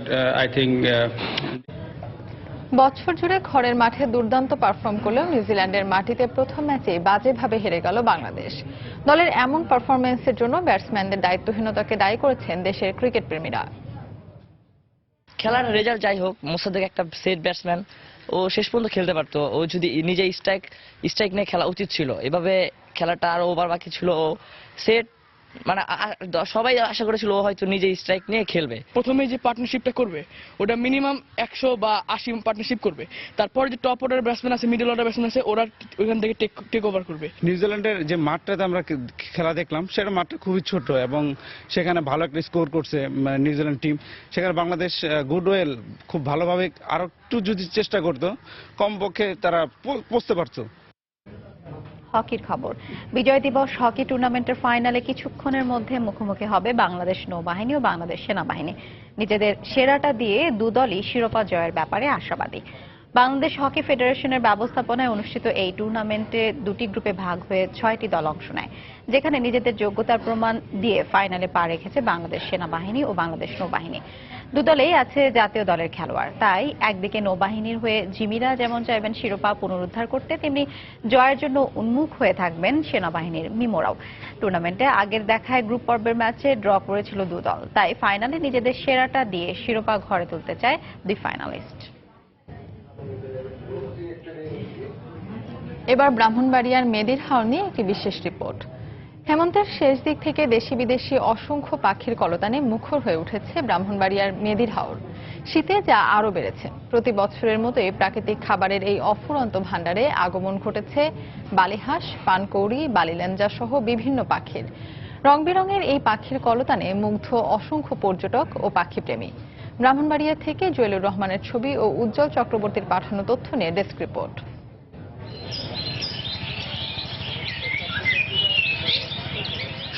বছর জুড়ে ঘরের মাঠে দুর্দান্ত পারফর্ম করলেও নিউজিল্যান্ডের মাটিতে প্রথম ম্যাচে বাজেভাবে হেরে গেল বাংলাদেশ। দলের এমন পারফরম্যান্সের জন্য ব্যাটসম্যানদের দায়িত্বহীনতাকে দায়ী করেছেন দেশের ক্রিকেট প্রেমীরা। খেলার রেজাল্ট যাই হোক, মোসাদ্দেক একটা সেট ব্যাটসম্যান, ও শেষ পর্যন্ত খেলতে পারতো। ও যদি নিজে স্ট্রাইক নিয়ে খেলা উচিত ছিল। এভাবে খেলাটা আরো ওভার বাকি ছিল। ও সেট মানে সবাই আশা করেছিল ও হয়তো নিজে স্ট্রাইক নিয়ে খেলবে। প্রথমে যে পার্টনারশিপটা করবে ওটা মিনিমাম 100 বা 80 পার্টনারশিপ করবে। তারপর যে টপ অর্ডার ব্যাটসম্যান আছে, মিডল অর্ডার ব্যাটসম্যান আছে, ওরা ওইখান থেকে টেক ওভার করবে। নিউজিল্যান্ডের যে মাঠটাতে আমরা খেলা দেখলাম, সেটা মাঠটা খুবই ছোট এবং সেখানে ভালো একটা স্কোর করছে নিউজিল্যান্ড টিম। সেখানে বাংলাদেশ গুডওয়েল খুব ভালোভাবে আরো একটু যদি চেষ্টা করতো, কমপক্ষে তারা পৌঁছতে পারতো। হকির খবর। বিজয় দিবস হকি টুর্নামেন্টের ফাইনালে কিছুক্ষণের মধ্যে মুখোমুখি হবে বাংলাদেশ নৌবাহিনী ও বাংলাদেশ সেনাবাহিনী। নিজেদের সেরাটা দিয়ে দুদলই শিরোপা জয়ের ব্যাপারে আশাবাদী। বাংলাদেশ হকি ফেডারেশনের ব্যবস্থাপনায় অনুষ্ঠিত এই টুর্নামেন্টে দুটি গ্রুপে ভাগ হয়ে 6টি দল অংশ নেয়, যেখানে নিজেদের যোগ্যতার প্রমাণ দিয়ে ফাইনালে পা রেখেছে বাংলাদেশ সেনাবাহিনী ও বাংলাদেশ নৌবাহিনী। দুদলেই আছে জাতীয় দলের খেলোয়াড়। তাই একদিকে নৌবাহিনীর হয়ে জিমিরা যেমন চাইবেন শিরোপা পুনরুদ্ধার করতে, তেমনি জয়ের জন্য উন্মুখ হয়ে থাকবেন সেনাবাহিনীর মিমোরাও। টুর্নামেন্টে আগের দেখায় গ্রুপ পর্বের ম্যাচে ড্র করেছিল দুদল, তাই ফাইনালে নিজেদের সেরাটা দিয়ে শিরোপা ঘরে তুলতে চায় দুই ফাইনালিস্ট। এবার ব্রাহ্মণবাড়িয়ার মেদির হাওর নিয়ে একটি বিশেষ রিপোর্ট। হেমন্তের শেষ দিক থেকে দেশি বিদেশি অসংখ্য পাখির কলতানে মুখর হয়ে উঠেছে ব্রাহ্মণবাড়িয়ার মেদির হাওর। শীতে যা আরও বেড়েছে। প্রতি বছরের মতোই প্রাকৃতিক খাবারের এই অফুরন্ত ভাণ্ডারে আগমন ঘটেছে বালিহাঁস, পানকৌড়ি, বালিলেঞ্জা সহ বিভিন্ন পাখির। রং বেরঙের এই পাখির কলতানে মুগ্ধ অসংখ্য পর্যটক ও পাখিপ্রেমী। ব্রাহ্মণবাড়িয়া থেকে জুয়েলুর রহমানের ছবি ও উজ্জ্বল চক্রবর্তীর পাঠানো তথ্য নিয়ে ডেস্ক রিপোর্ট।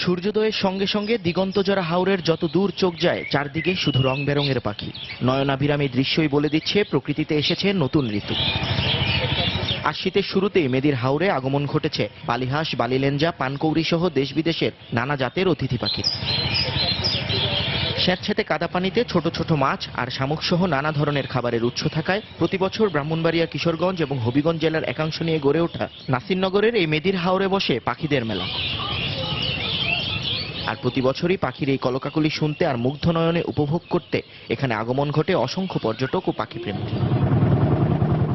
সূর্যোদয়ের সঙ্গে সঙ্গে দিগন্তজোড়া হাওরের যত দূর চোখ যায়, চারদিকে শুধু রং বেরঙের পাখি। নয়নাভিরামী দৃশ্যই বলে দিচ্ছে প্রকৃতিতে এসেছে নতুন ঋতু। আর শীতের শুরুতেই মেদির হাওরে আগমন ঘটেছে বালিহাঁস, বালিলেঞ্জা, পানকৌড়ি সহ দেশ বিদেশের নানা জাতের অতিথি পাখি। স্যাঁতস্যাঁতে কাদা পানিতে ছোট ছোট মাছ আর শামুক সহ নানা ধরনের খাবারের উৎস থাকায় প্রতি বছর ব্রাহ্মণবাড়িয়া, কিশোরগঞ্জ এবং হবিগঞ্জ জেলার একাংশ নিয়ে গড়ে ওঠা নাসিরনগরের এই মেদির হাওরে বসে পাখিদের মেলা। আর প্রতি বছরই পাখির এই কলকাকলি শুনতে আর মুগ্ধ নয়নে উপভোগ করতে এখানে আগমন ঘটে অসংখ্য পর্যটক ও পাখিপ্রেমী।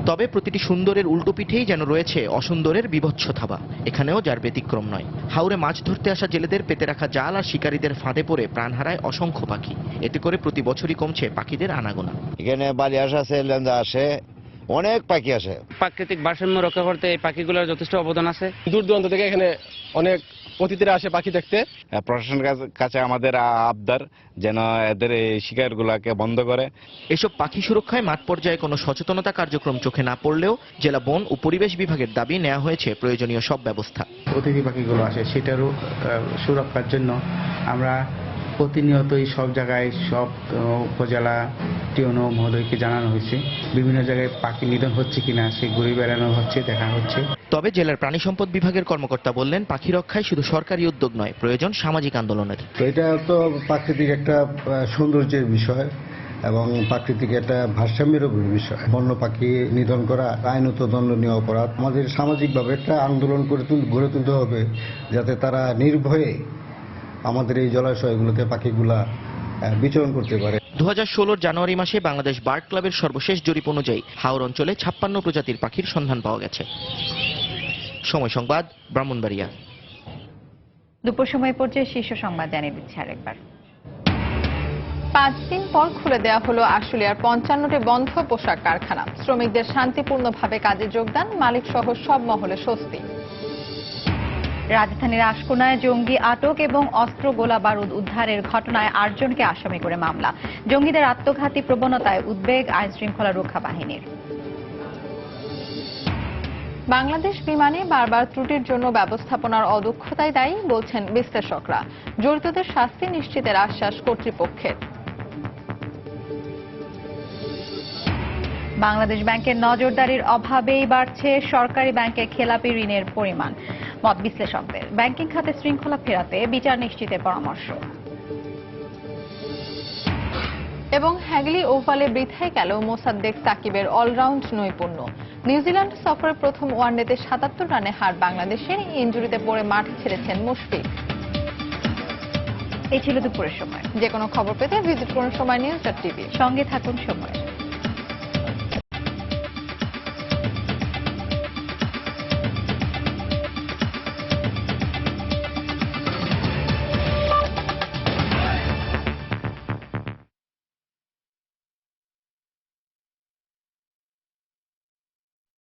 তবে প্রতিটি সুন্দরের উল্টো পিঠেই যেন রয়েছে অসুন্দরের বিভৎস থাবা। এখানেও যার ব্যতিক্রম নয়। হাওরে মাছ ধরতে আসা জেলেদের পেতে রাখা জাল আর শিকারীদের ফাঁদে পড়ে প্রাণ হারায় অসংখ্য পাখি। এতে করে প্রতি বছরই কমছে পাখিদের আনাগোনা। এখানে বালিহাঁস আছে, লেঞ্জা আসে, অনেক পাখি আসে। প্রাকৃতিক ভারসাম্য রক্ষা করতে এই পাখিগুলোর যথেষ্ট অবদান আছে। দূর দূরান্ত থেকে এখানে অনেক অতিথিরা আসে পাখি দেখতে। প্রশাসনের কাছে আমাদের আবদার যেন এদের এই শিকারগুলোকে বন্ধ করে। এসব পাখি সুরক্ষায় মাঠ পর্যায়ে কোনো সচেতনতা কার্যক্রম চোখে না পড়লেও জেলা বন ও পরিবেশ বিভাগের দাবি নেওয়া হয়েছে প্রয়োজনীয় সব ব্যবস্থা। অতিথি পাখিগুলো আসে সেটারও সুরক্ষার জন্য আমরা প্রতিনিয়তই সব জায়গায় সব উপজেলা টিওনো মহোদয়কে জানানো হয়েছে। বিভিন্ন জায়গায় পাখি নিধন হচ্ছে কিনা সে ঘুরে বেড়ানো হচ্ছে, দেখা হচ্ছে। তবে জেলার প্রাণী সম্পদ বিভাগের কর্মকর্তা বললেন, পাখি রক্ষায় শুধু সরকারি উদ্যোগ নয়, প্রয়োজন সামাজিক আন্দোলনের। তো এটা তো প্রাকৃতিক একটা সৌন্দর্যের বিষয় এবং প্রাকৃতিক একটা ভারসাম্যেরও বিষয়। বন্য পাখি নিধন করা আইনত দণ্ডনীয় অপরাধ। আমাদের সামাজিকভাবে একটা আন্দোলন গড়ে তুলতে হবে যাতে তারা নির্ভয়ে আমাদের এই জলাশয়গুলোতে পাখিগুলা বিচরণ করতে পারে। 2016 জানুয়ারি মাসে বাংলাদেশ বার্ড ক্লাবের সর্বশেষ জরিপ অনুযায়ী হাওর অঞ্চলে 56 প্রজাতির পাখির সন্ধান পাওয়া গেছে। সময় সংবাদ, ব্রাহ্মণবাড়িয়া। দুপুর সময় পর্যায়ে শীর্ষ সংবাদ জানিয়ে দিচ্ছে আরেকবার। 5 দিন পর খুলে দেওয়া হলো আশুলিয়ার 55টি বন্ধ পোশাক কারখানা। শ্রমিকদের শান্তিপূর্ণভাবে কাজে যোগদান, মালিক সহ সব মহলে স্বস্তি। রাজধানীর আশকোনায় জঙ্গি আটক এবং অস্ত্র গোলা বারুদ উদ্ধারের ঘটনায় 8 জনকে আসামি করে মামলা। জঙ্গিদের আত্মঘাতী প্রবণতায় উদ্বেগ আইন শৃঙ্খলা রক্ষা বাহিনীর। বাংলাদেশ বিমানে বারবার ত্রুটির জন্য ব্যবস্থাপনার অদক্ষতায় দায়ী বলছেন বিশ্লেষকরা। জড়িতদের শাস্তি নিশ্চিতের আশ্বাস কর্তৃপক্ষের। বাংলাদেশ ব্যাংকের নজরদারির অভাবেই বাড়ছে সরকারি ব্যাংকে খেলাপি ঋণের পরিমাণ, মত বিশ্লেষকদের। ব্যাংকিং খাতে শৃঙ্খলা ফেরাতে বিচার নিশ্চিতের পরামর্শ। এবং হ্যাগলি ওভালে বৃথায় গেল মোসাদ্দেক সাকিবের অলরাউন্ড নৈপুণ্য। নিউজিল্যান্ড সফরের প্রথম ওয়ানডেতে 77 রানে হার বাংলাদেশের। ইনজুরিতে পড়ে মাঠ ছেড়েছেন মুশফিক। এই ছিল দুপুরের সময়। যে কোনো খবর পেতে ভিজিট করুন সময় নিউজ.টিভি। সঙ্গে থাকুন সময়।